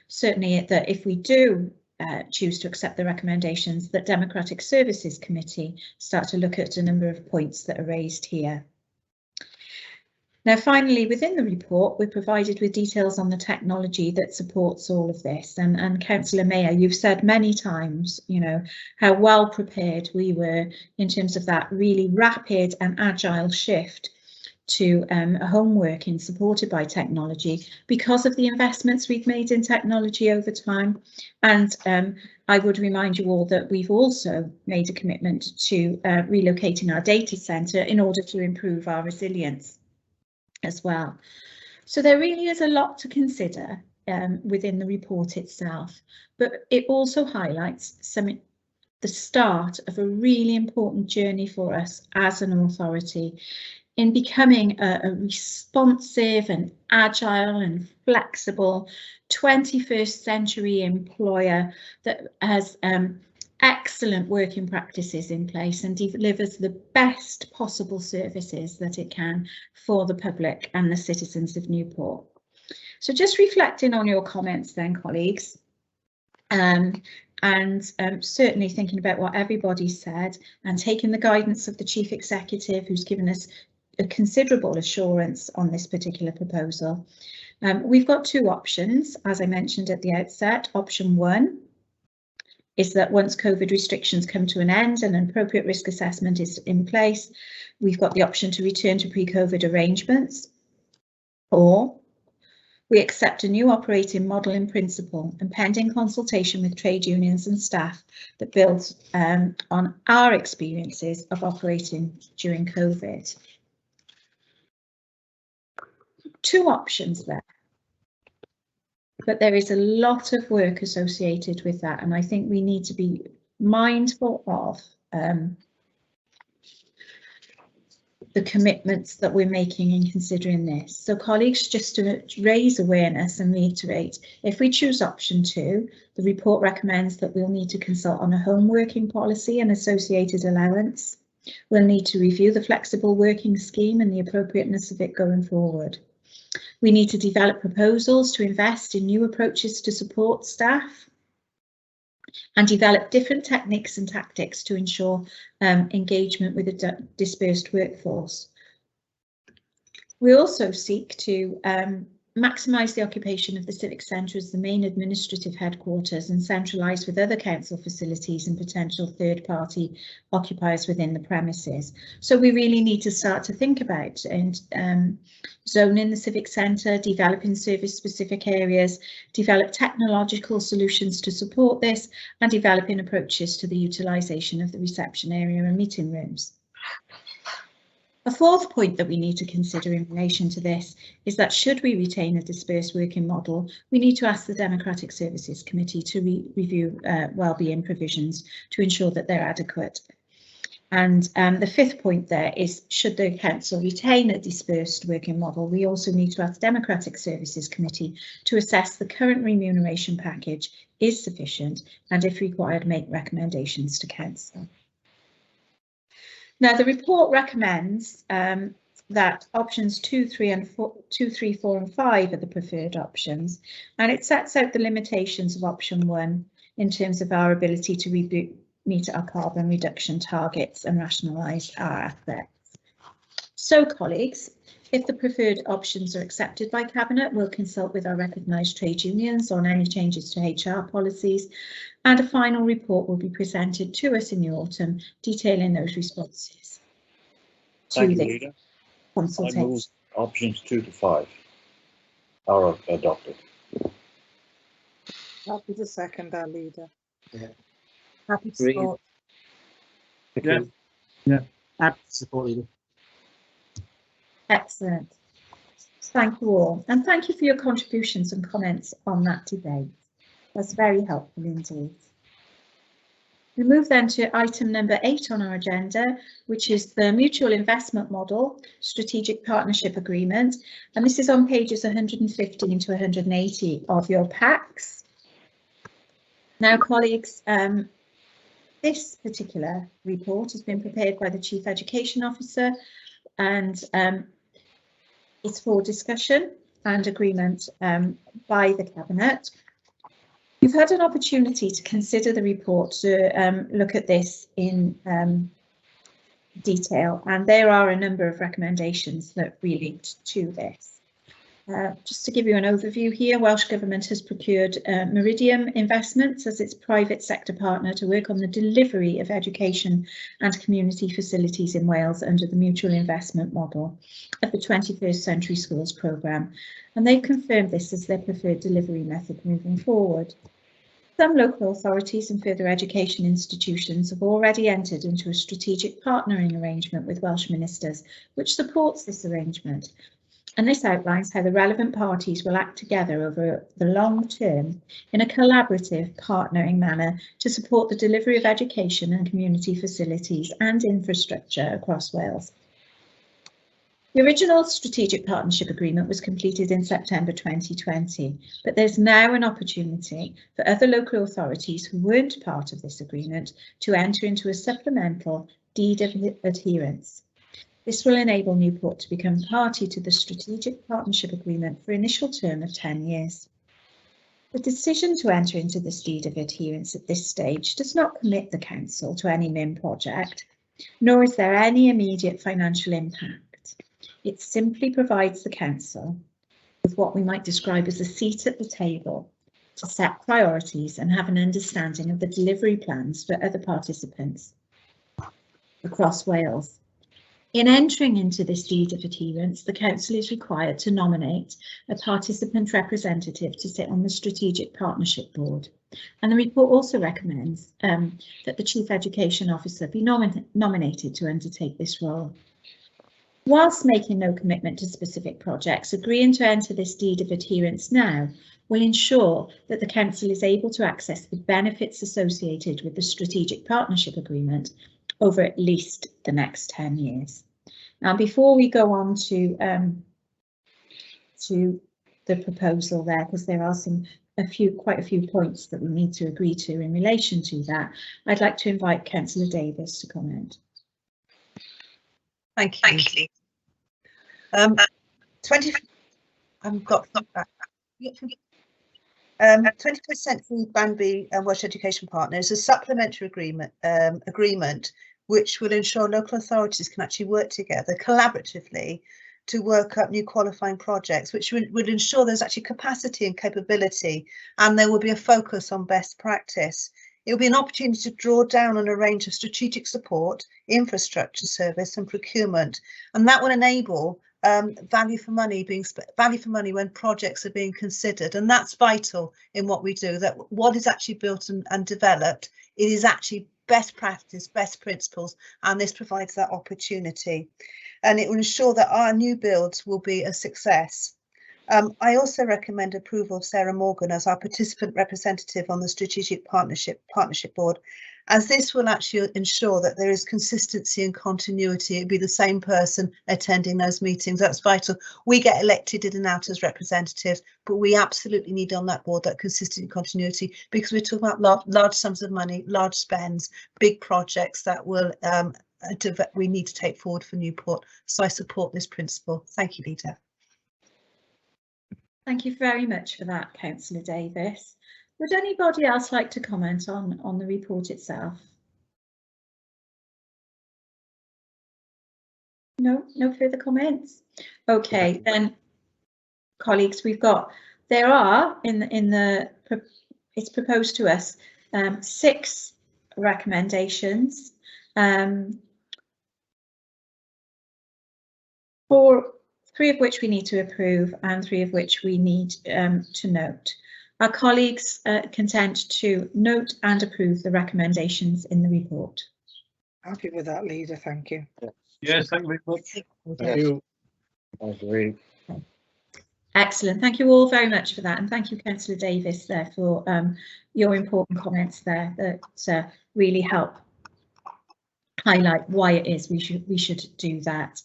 certainly that if we do choose to accept the recommendations, that Democratic Services Committee start to look at a number of points that are raised here. Now, finally, within the report, we're provided with details on the technology that supports all of this. And Councillor Mayor, you've said many times, you know, how well prepared we were in terms of that really rapid and agile shift to home working supported by technology because of the investments we've made in technology over time. And I would remind you all that we've also made a commitment to relocating our data centre in order to improve our resilience as well. So there really is a lot to consider within the report itself, but it also highlights the start of a really important journey for us as an authority in becoming a responsive and agile and flexible 21st century employer that has excellent working practices in place and delivers the best possible services that it can for the public and the citizens of Newport. So just reflecting on your comments then, colleagues, and certainly thinking about what everybody said and taking the guidance of the Chief Executive, who's given us a considerable assurance on this particular proposal. We've got two options, as I mentioned at the outset. Option one is that once COVID restrictions come to an end and an appropriate risk assessment is in place, we've got the option to return to pre-COVID arrangements, or we accept a new operating model in principle and pending consultation with trade unions and staff that builds on our experiences of operating during COVID. Two options there, but there is a lot of work associated with that, and I think we need to be mindful of the commitments that we're making in considering this. So colleagues, just to raise awareness and reiterate, if we choose option two, the report recommends that we'll need to consult on a home working policy and associated allowance. We'll need to review the flexible working scheme and the appropriateness of it going forward. We need to develop proposals to invest in new approaches to support staff and develop different techniques and tactics to ensure engagement with a dispersed workforce. We also seek to maximise the occupation of the Civic Centre as the main administrative headquarters and centralise with other council facilities and potential third-party occupiers within the premises. So we really need to start to think about zoning the Civic Centre, developing service-specific areas, develop technological solutions to support this, and developing approaches to the utilisation of the reception area and meeting rooms. A fourth point that we need to consider in relation to this is that should we retain a dispersed working model, we need to ask the Democratic Services Committee to review wellbeing provisions to ensure that they're adequate. And the fifth point there is, should the council retain a dispersed working model, we also need to ask the Democratic Services Committee to assess the current remuneration package is sufficient and, if required, make recommendations to council. Now, the report recommends that options 2, 3, 4 and 5 are the preferred options, and it sets out the limitations of option 1 in terms of our ability to meet our carbon reduction targets and rationalise our assets. So, colleagues, if the preferred options are accepted by Cabinet, we'll consult with our recognised trade unions on any changes to HR policies, and a final report will be presented to us in the autumn detailing those responses Thank to you, the Leader. I consultation. move options 2 to 5 are adopted. Happy to second that, Leader. Yeah. Happy to Agree. support. Thank Yeah. you. Yeah. Happy to support, Leader. Excellent. Thank you all, and thank you for your contributions and comments on that debate. That's very helpful indeed. We move then to item number 8 on our agenda, which is the Mutual Investment Model Strategic Partnership Agreement, and this is on pages 115 to 180 of your packs. Now, colleagues, this particular report has been prepared by the Chief Education Officer, and it's for discussion and agreement by the Cabinet. You've had an opportunity to consider the report, to look at this in detail, and there are a number of recommendations that relate to this. Just to give you an overview here, Welsh Government has procured Meridian Investments as its private sector partner to work on the delivery of education and community facilities in Wales under the Mutual Investment Model of the 21st Century Schools programme, and they've confirmed this as their preferred delivery method moving forward. Some local authorities and further education institutions have already entered into a strategic partnering arrangement with Welsh ministers, which supports this arrangement. And this outlines how the relevant parties will act together over the long term in a collaborative partnering manner to support the delivery of education and community facilities and infrastructure across Wales. The original Strategic Partnership Agreement was completed in September 2020, but there's now an opportunity for other local authorities who weren't part of this agreement to enter into a supplemental deed of adherence. This will enable Newport to become party to the Strategic Partnership Agreement for an initial term of 10 years. The decision to enter into this deed of adherence at this stage does not commit the Council to any MIM project, nor is there any immediate financial impact. It simply provides the Council with what we might describe as a seat at the table to set priorities and have an understanding of the delivery plans for other participants across Wales. In entering into this deed of adherence, the Council is required to nominate a participant representative to sit on the Strategic Partnership Board, and the report also recommends that the Chief Education Officer be nominated to undertake this role. Whilst making no commitment to specific projects, agreeing to enter this deed of adherence now will ensure that the Council is able to access the benefits associated with the Strategic Partnership Agreement over at least the next 10 years. Now, before we go on to the proposal there, because there are quite a few points that we need to agree to in relation to that, I'd like to invite Councillor Davis to comment. Thank you. 21st Century Band B Welsh Education Partner is a supplementary agreement which will ensure local authorities can actually work together collaboratively to work up new qualifying projects, which would ensure there's actually capacity and capability, and there will be a focus on best practice. It will be an opportunity to draw down on a range of strategic support, infrastructure service and procurement, and that will enable value for money when projects are being considered, and that's vital in what we do, that what is actually built and developed, it is actually best practice, best principles, and this provides that opportunity, and it will ensure that our new builds will be a success. I also recommend approval of Sarah Morgan as our participant representative on the Strategic Partnership Board, as this will actually ensure that there is consistency and continuity. It'll be the same person attending those meetings. That's vital. We get elected in and out as representatives, but we absolutely need on that board that consistency and continuity, because we're talking about large sums of money, large spends, big projects that will we need to take forward for Newport. So I support this principle. Thank you, Leader. Thank you very much for that, Councillor Davis. Would anybody else like to comment on the report itself? No further comments. Okay, then, colleagues, there are it's proposed to us 6 recommendations, 3 of which we need to approve and 3 of which we need to note. Are colleagues content to note and approve the recommendations in the report? Happy with that, Leader, thank you. Yes, thank you very much. Thank you. I agree. Excellent. Thank you all very much for that, and thank you, Councillor Davis, there for your important comments there that really help highlight why it is we should do that.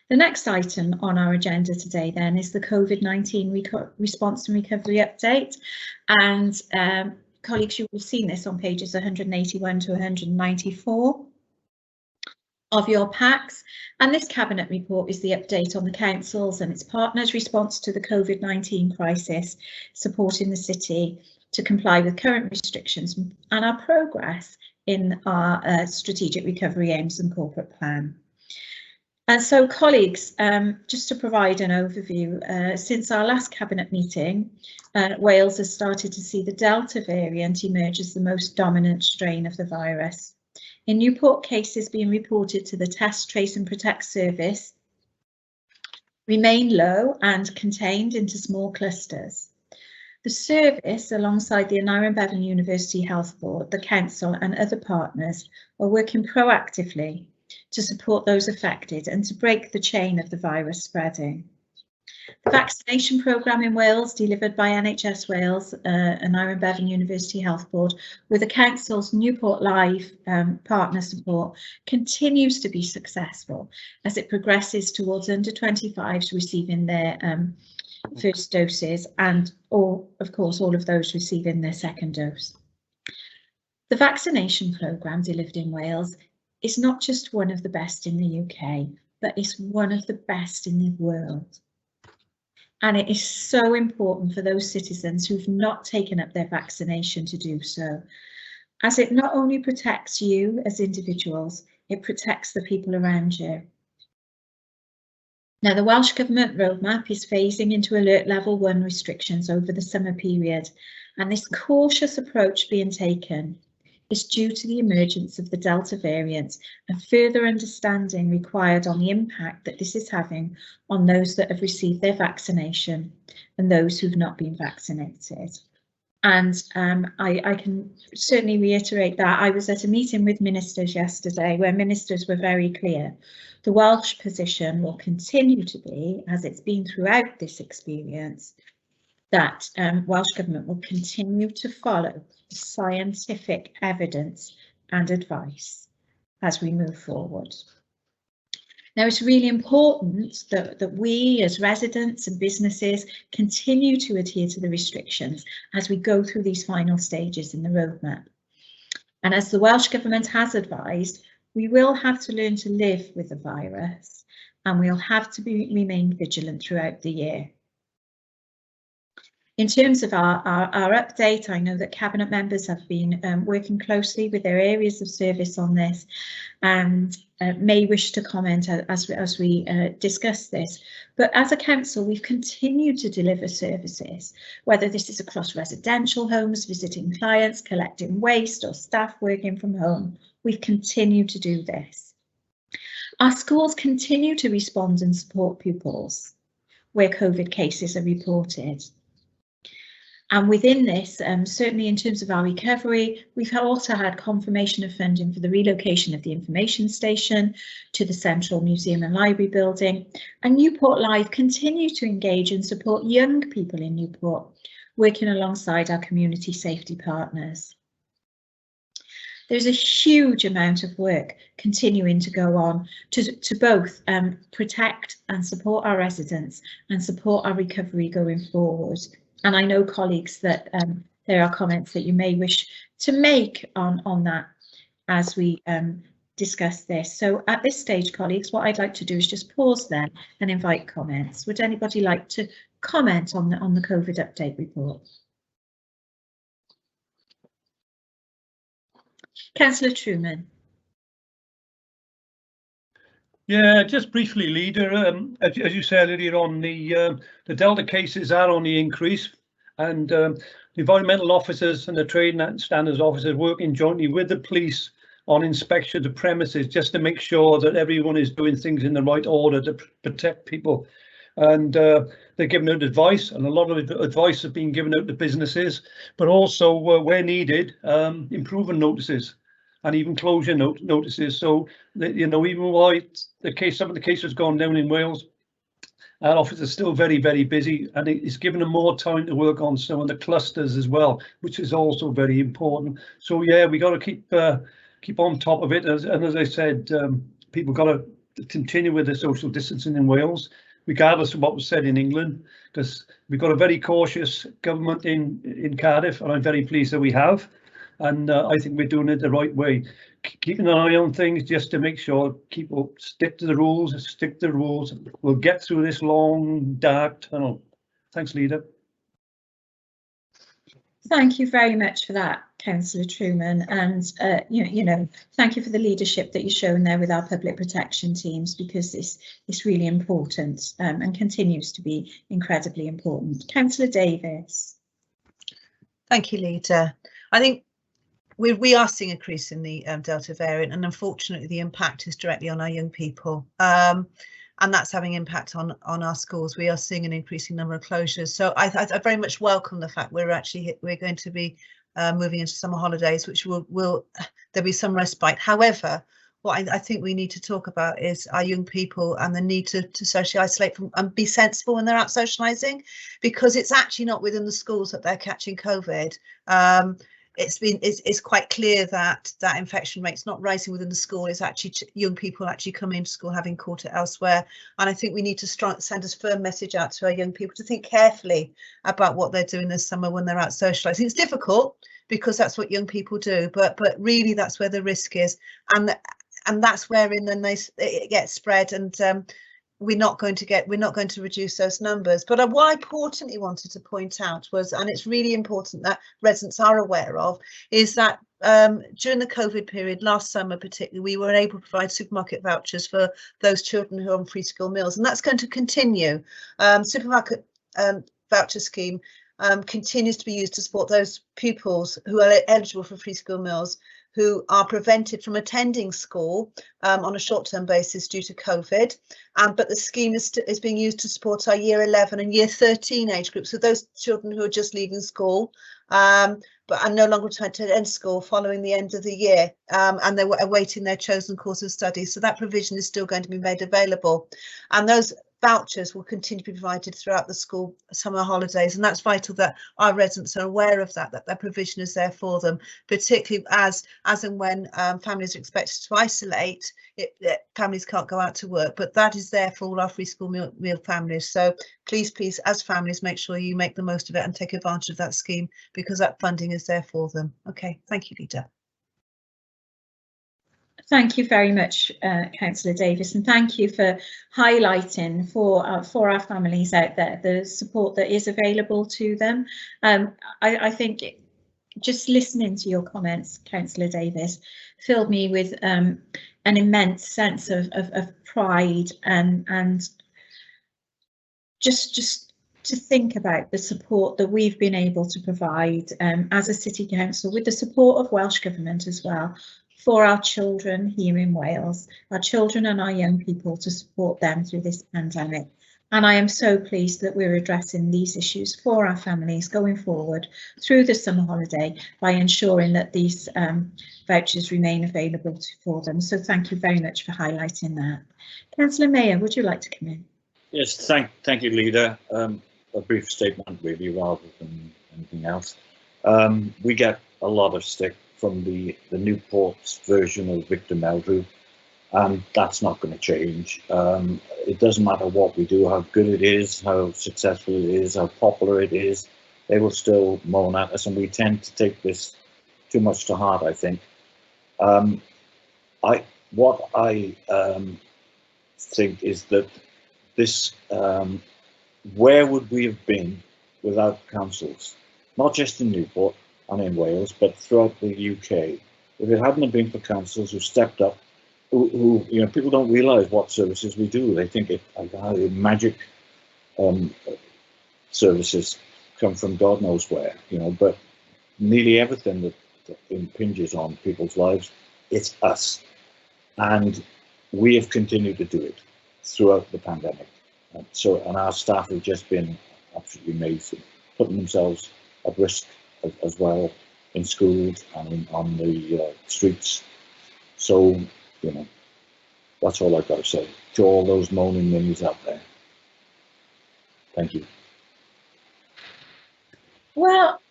The next item on our agenda today then is the COVID-19 response and recovery update, and colleagues, you will have seen this on pages 181 to 194 of your packs, and this Cabinet report is the update on the Council's and its partners' response to the COVID-19 crisis, supporting the City to comply with current restrictions and our progress in our strategic recovery aims and corporate plan. And so, colleagues, just to provide an overview, since our last Cabinet meeting, Wales has started to see the Delta variant emerge as the most dominant strain of the virus. In Newport, cases being reported to the Test, Trace and Protect service remain low and contained into small clusters. The service, alongside the Aneurin Bevan University Health Board, the Council and other partners, are working proactively to support those affected and to break the chain of the virus spreading. The vaccination programme in Wales, delivered by NHS Wales and Aneurin Bevan University Health Board, with the Council's Newport Live partner support, continues to be successful as it progresses towards under 25s receiving their first doses, and of course all of those receiving their second dose. The vaccination programme delivered in Wales is not just one of the best in the UK, but it's one of the best in the world. And it is so important for those citizens who've not taken up their vaccination to do so, as it not only protects you as individuals, it protects the people around you. Now, the Welsh Government roadmap is phasing into alert level 1 restrictions over the summer period, and this cautious approach being taken is due to the emergence of the Delta variant and further understanding required on the impact that this is having on those that have received their vaccination and those who've not been vaccinated. And I can certainly reiterate that. I was at a meeting with ministers yesterday where ministers were very clear. The Welsh position will continue to be, as it's been throughout this experience, that Welsh Government will continue to follow scientific evidence and advice as we move forward. Now, it's really important that we as residents and businesses continue to adhere to the restrictions as we go through these final stages in the roadmap. And as the Welsh Government has advised, we will have to learn to live with the virus, and we'll have to remain vigilant throughout the year. In terms of our update, I know that Cabinet members have been working closely with their areas of service on this and may wish to comment as we discuss this. But as a council, we've continued to deliver services, whether this is across residential homes, visiting clients, collecting waste, or staff working from home. We've continued to do this. Our schools continue to respond and support pupils where COVID cases are reported. And within this, certainly in terms of our recovery, we've also had confirmation of funding for the relocation of the information station to the Central Museum and Library building. And Newport Live continue to engage and support young people in Newport, working alongside our community safety partners. There's a huge amount of work continuing to go on to both protect and support our residents and support our recovery going forward. And I know, colleagues, that there are comments that you may wish to make on that as we discuss this. So at this stage, colleagues, what I'd like to do is just pause then and invite comments. Would anybody like to comment on the COVID update report? Councillor Truman. Yeah, just briefly, Leader, as you said earlier on, the Delta cases are on the increase, and the environmental officers and the trade standards officers working jointly with the police on inspection of premises just to make sure that everyone is doing things in the right order to protect people. And they're giving out advice, and a lot of advice has been given out to businesses, but also where needed, improving notices and even closure notices. So that, you know, even while some of the cases gone down in Wales, our office is still very, very busy, and it's given them more time to work on some of the clusters as well, which is also very important. So yeah, we got to keep on top of it. And as I said, people got to continue with the social distancing in Wales, regardless of what was said in England, because we've got a very cautious government in Cardiff, and I'm very pleased that we have. And I think we're doing it the right way, keeping an eye on things just to make sure people stick to the rules, We'll get through this long, dark tunnel. Thanks, Leader. Thank you very much for that, Councillor Truman, and you know, thank you for the leadership that you've shown there with our public protection teams, because it's really important and continues to be incredibly important. Councillor Davis. Thank you, Leader. I think we are seeing an increase in the Delta variant, and unfortunately the impact is directly on our young people, and that's having impact on our schools. We are seeing an increasing number of closures, so I very much welcome the fact we're going to be moving into summer holidays, which will there'll be some respite. However, what I think we need to talk about is our young people and the need to socially isolate from and be sensible when they're out socialising, because it's actually not within the schools that they're catching COVID. It's quite clear that infection rate's not rising within the school. It's actually young people actually coming into school having caught it elsewhere. And I think we need to send a firm message out to our young people to think carefully about what they're doing this summer when they're out socialising. It's difficult because that's what young people do, but really that's where the risk is, and that's wherein then it gets spread, and we're not going to reduce those numbers. But what I importantly wanted to point out was, and it's really important that residents are aware of, is that during the COVID period last summer particularly, we were able to provide supermarket vouchers for those children who are on free school meals, and that's going to continue. Supermarket voucher scheme continues to be used to support those pupils who are eligible for free school meals who are prevented from attending school on a short-term basis due to COVID, but the scheme is being used to support our year 11 and year 13 age groups, so those children who are just leaving school but are no longer trying to end school following the end of the year, and they're awaiting their chosen course of study. So that provision is still going to be made available, and those vouchers will continue to be provided throughout the school summer holidays, and that's vital that our residents are aware of that provision is there for them, particularly as and when families are expected to isolate. Families can't go out to work, but that is there for all our free school meal families. So please, as families, make sure you make the most of it and take advantage of that scheme, because that funding is there for them. Okay, thank you, Leader. Thank you very much, Councillor Davis, and thank you for highlighting for our families out there the support that is available to them. I think just listening to your comments, Councillor Davis, filled me with an immense sense of pride and just to think about the support that we've been able to provide as a City Council, with the support of Welsh Government as well, for our children here in Wales, our children and our young people, to support them through this pandemic. And I am so pleased that we're addressing these issues for our families going forward through the summer holiday by ensuring that these vouchers remain available for them. So thank you very much for highlighting that. Councillor Mayor, would you like to come in? Yes, thank you, Leader. A brief statement really rather than anything else. We get a lot of stick from the Newport's version of Victor Meldrew, and that's not going to change. It doesn't matter what we do, how good it is, how successful it is, how popular it is, they will still moan at us, and we tend to take this too much to heart, I think. What I think is that this, where would we have been without councils, not just in Newport and in Wales, but throughout the UK, if it hadn't been for councils who stepped up, who you know, people don't realise what services we do. They think magic services come from God knows where, you know, but nearly everything that impinges on people's lives, it's us. And we have continued to do it throughout the pandemic. And our staff have just been absolutely amazing, putting themselves at risk as well in schools and on the streets. So, you know, that's all I've got to say to all those moaning minis out there. Thank you. Well,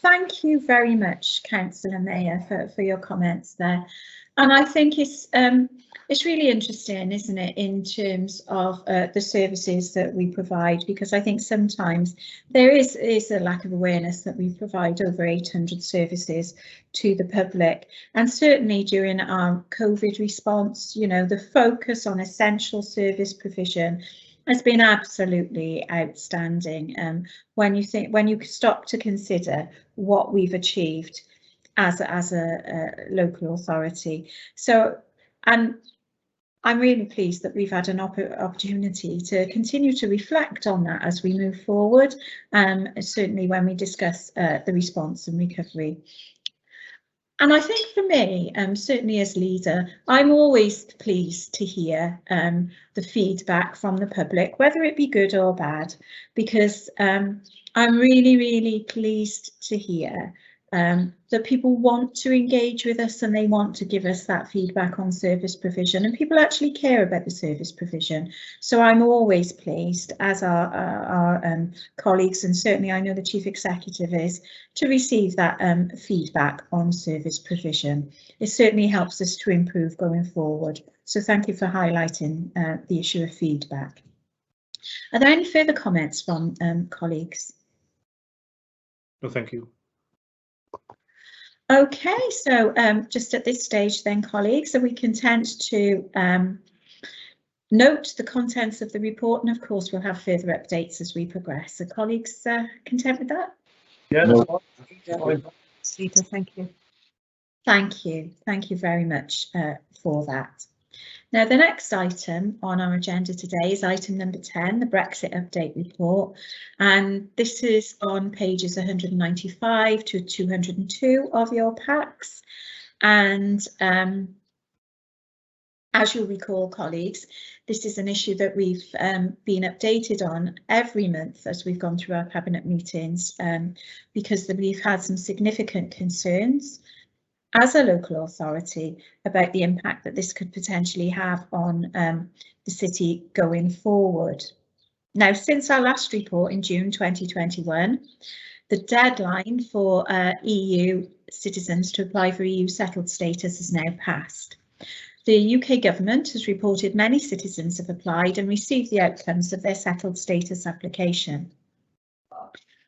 thank you very much, Councillor Mayor, for your comments there. And I think it's really interesting, isn't it, in terms of the services that we provide, because I think sometimes there is a lack of awareness that we provide over 800 services to the public. And certainly during our COVID response, you know, the focus on essential service provision has been absolutely outstanding. When you stop to consider what we've achieved as a local authority. So, and I'm really pleased that we've had an opportunity to continue to reflect on that as we move forward, certainly when we discuss the response and recovery. And I think for me, certainly as leader, I'm always pleased to hear the feedback from the public, whether it be good or bad, because I'm really, really pleased to hear that people want to engage with us and they want to give us that feedback on service provision, and people actually care about the service provision. So I'm always pleased, as our colleagues, and certainly I know the Chief Executive is, to receive that feedback on service provision. It certainly helps us to improve going forward. So thank you for highlighting the issue of feedback. Are there any further comments from colleagues? No, thank you. Okay, so just at this stage then, colleagues, are we content to note the contents of the report, and of course we'll have further updates as we progress. So colleagues, content with that? Yeah, No. that's fine. Rita, thank you. Thank you very much for that. Now, the next item on our agenda today is item number 10, the Brexit update report, and this is on pages 195 to 202 of your packs. And as you'll recall, colleagues, this is an issue that we've been updated on every month as we've gone through our cabinet meetings, because we've had some significant concerns as a local authority about the impact that this could potentially have on the city going forward. Now, since our last report in June 2021, the deadline for EU citizens to apply for EU settled status has now passed. The UK government has reported many citizens have applied and received the outcomes of their settled status application.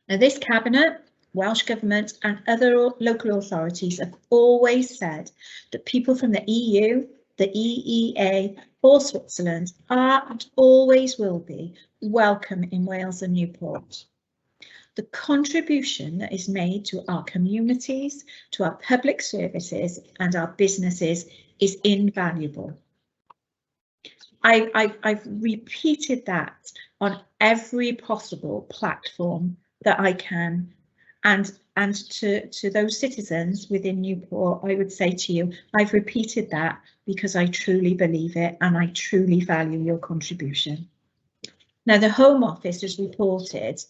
Now, this cabinet, Welsh Government and other local authorities have always said that people from the EU, the EEA or Switzerland are and always will be welcome in Wales and Newport. The contribution that is made to our communities, to our public services and our businesses is invaluable. I've repeated that on every possible platform that I can. And to those citizens within Newport, I would say to you, I've repeated that because I truly believe it and I truly value your contribution. Now, the Home Office has reported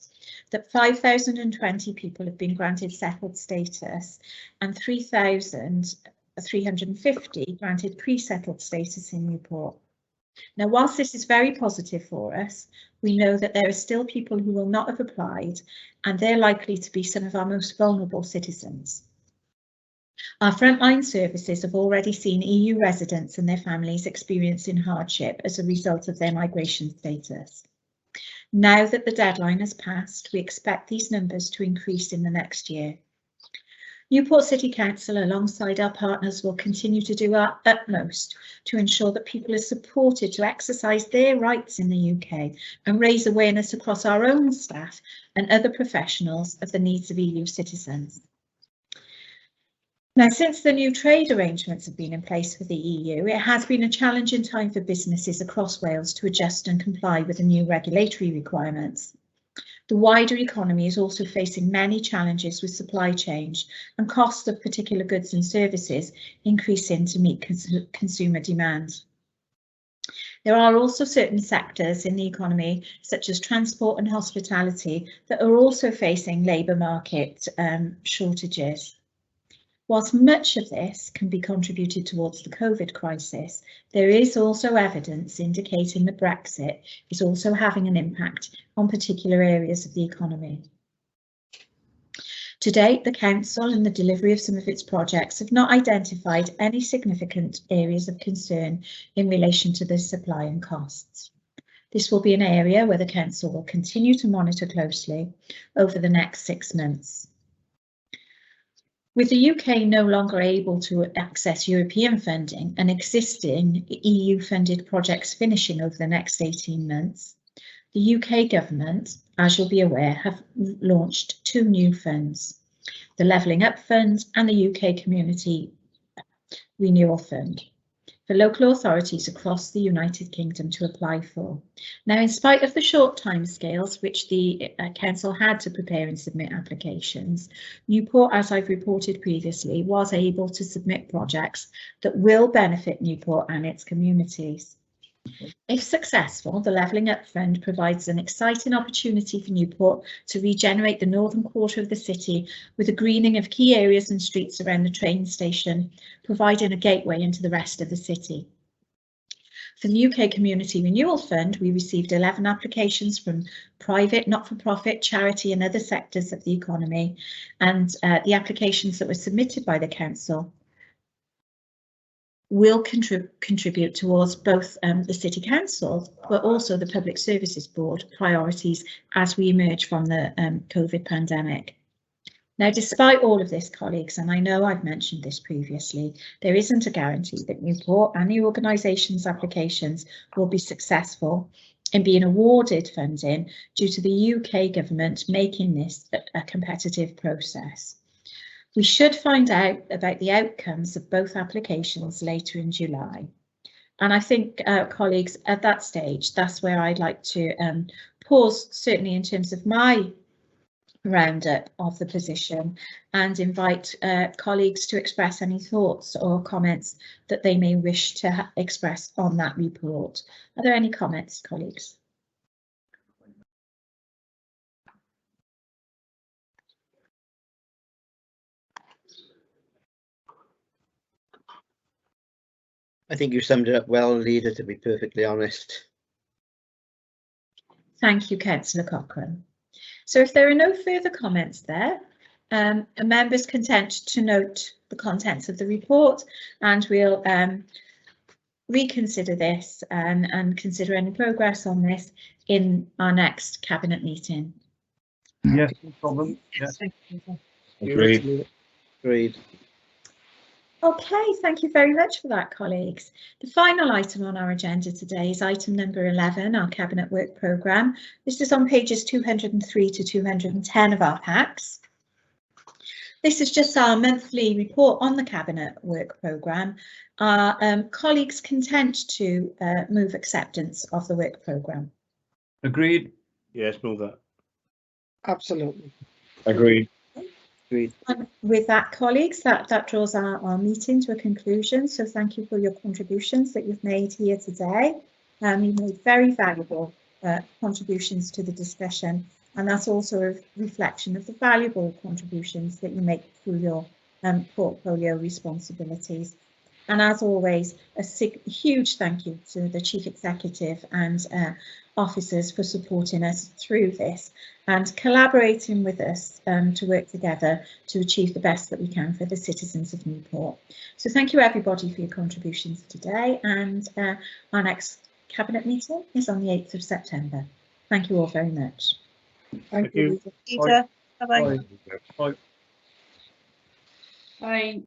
that 5,020 people have been granted settled status and 3,350 granted pre-settled status in Newport. Now, whilst this is very positive for us, we know that there are still people who will not have applied, and they're likely to be some of our most vulnerable citizens. Our frontline services have already seen EU residents and their families experiencing hardship as a result of their migration status. Now that the deadline has passed, we expect these numbers to increase in the next year. Newport City Council, alongside our partners, will continue to do our utmost to ensure that people are supported to exercise their rights in the UK and raise awareness across our own staff and other professionals of the needs of EU citizens. Now, since the new trade arrangements have been in place for the EU, it has been a challenging time for businesses across Wales to adjust and comply with the new regulatory requirements. The wider economy is also facing many challenges with supply chain and cost of particular goods and services increasing to meet consumer demand. There are also certain sectors in the economy, such as transport and hospitality, that are also facing labour market shortages. Whilst much of this can be contributed towards the COVID crisis, there is also evidence indicating that Brexit is also having an impact on particular areas of the economy. To date, the Council and the delivery of some of its projects have not identified any significant areas of concern in relation to the supply and costs. This will be an area where the Council will continue to monitor closely over the next 6 months. With the UK no longer able to access European funding and existing EU-funded projects finishing over the next 18 months, the UK government, as you'll be aware, have launched 2 new funds, the Levelling Up Fund and the UK Community Renewal Fund, for local authorities across the United Kingdom to apply for. Now, in spite of the short timescales which the Council had to prepare and submit applications, Newport, as I've reported previously, was able to submit projects that will benefit Newport and its communities. If successful, the Levelling Up Fund provides an exciting opportunity for Newport to regenerate the northern quarter of the city with a greening of key areas and streets around the train station, providing a gateway into the rest of the city. For the UK Community Renewal Fund, we received 11 applications from private, not-for-profit, charity and other sectors of the economy, and the applications that were submitted by the Council will contribute towards both the City Council, but also the Public Services Board priorities as we emerge from the COVID pandemic. Now, despite all of this, colleagues, and I know I've mentioned this previously, there isn't a guarantee that Newport and the organisation's applications will be successful in being awarded funding due to the UK government making this a competitive process. We should find out about the outcomes of both applications later in July. And I think, colleagues, at that stage, that's where I'd like to pause, certainly in terms of my roundup of the position, and invite colleagues to express any thoughts or comments that they may wish to express on that report. Are there any comments, colleagues? I think you summed it up well, Leader, to be perfectly honest. Thank you, Councillor Cochrane. So if there are no further comments there, a member's content to note the contents of the report, and we'll reconsider this and consider any progress on this in our next Cabinet meeting. Yes, no problem. Yes. Agreed. Agreed. Okay, thank you very much for that, colleagues. The final item on our agenda today is item number 11, our Cabinet Work Programme. This is on pages 203 to 210 of our packs. This is just our monthly report on the Cabinet Work Programme. Are colleagues content to move acceptance of the work programme? Agreed. Yes, move that. Absolutely. Agreed. Agreed. And with that, colleagues, that draws our meeting to a conclusion. So thank you for your contributions that you've made here today. You've made very valuable contributions to the discussion, and that's also a reflection of the valuable contributions that you make through your portfolio responsibilities. And as always, a huge thank you to the Chief Executive and officers for supporting us through this and collaborating with us to work together to achieve the best that we can for the citizens of Newport. So thank you everybody for your contributions today, and our next Cabinet meeting is on the 8th of September. Thank you all very much. Thank you. Peter, bye-bye. Bye. Bye. Bye.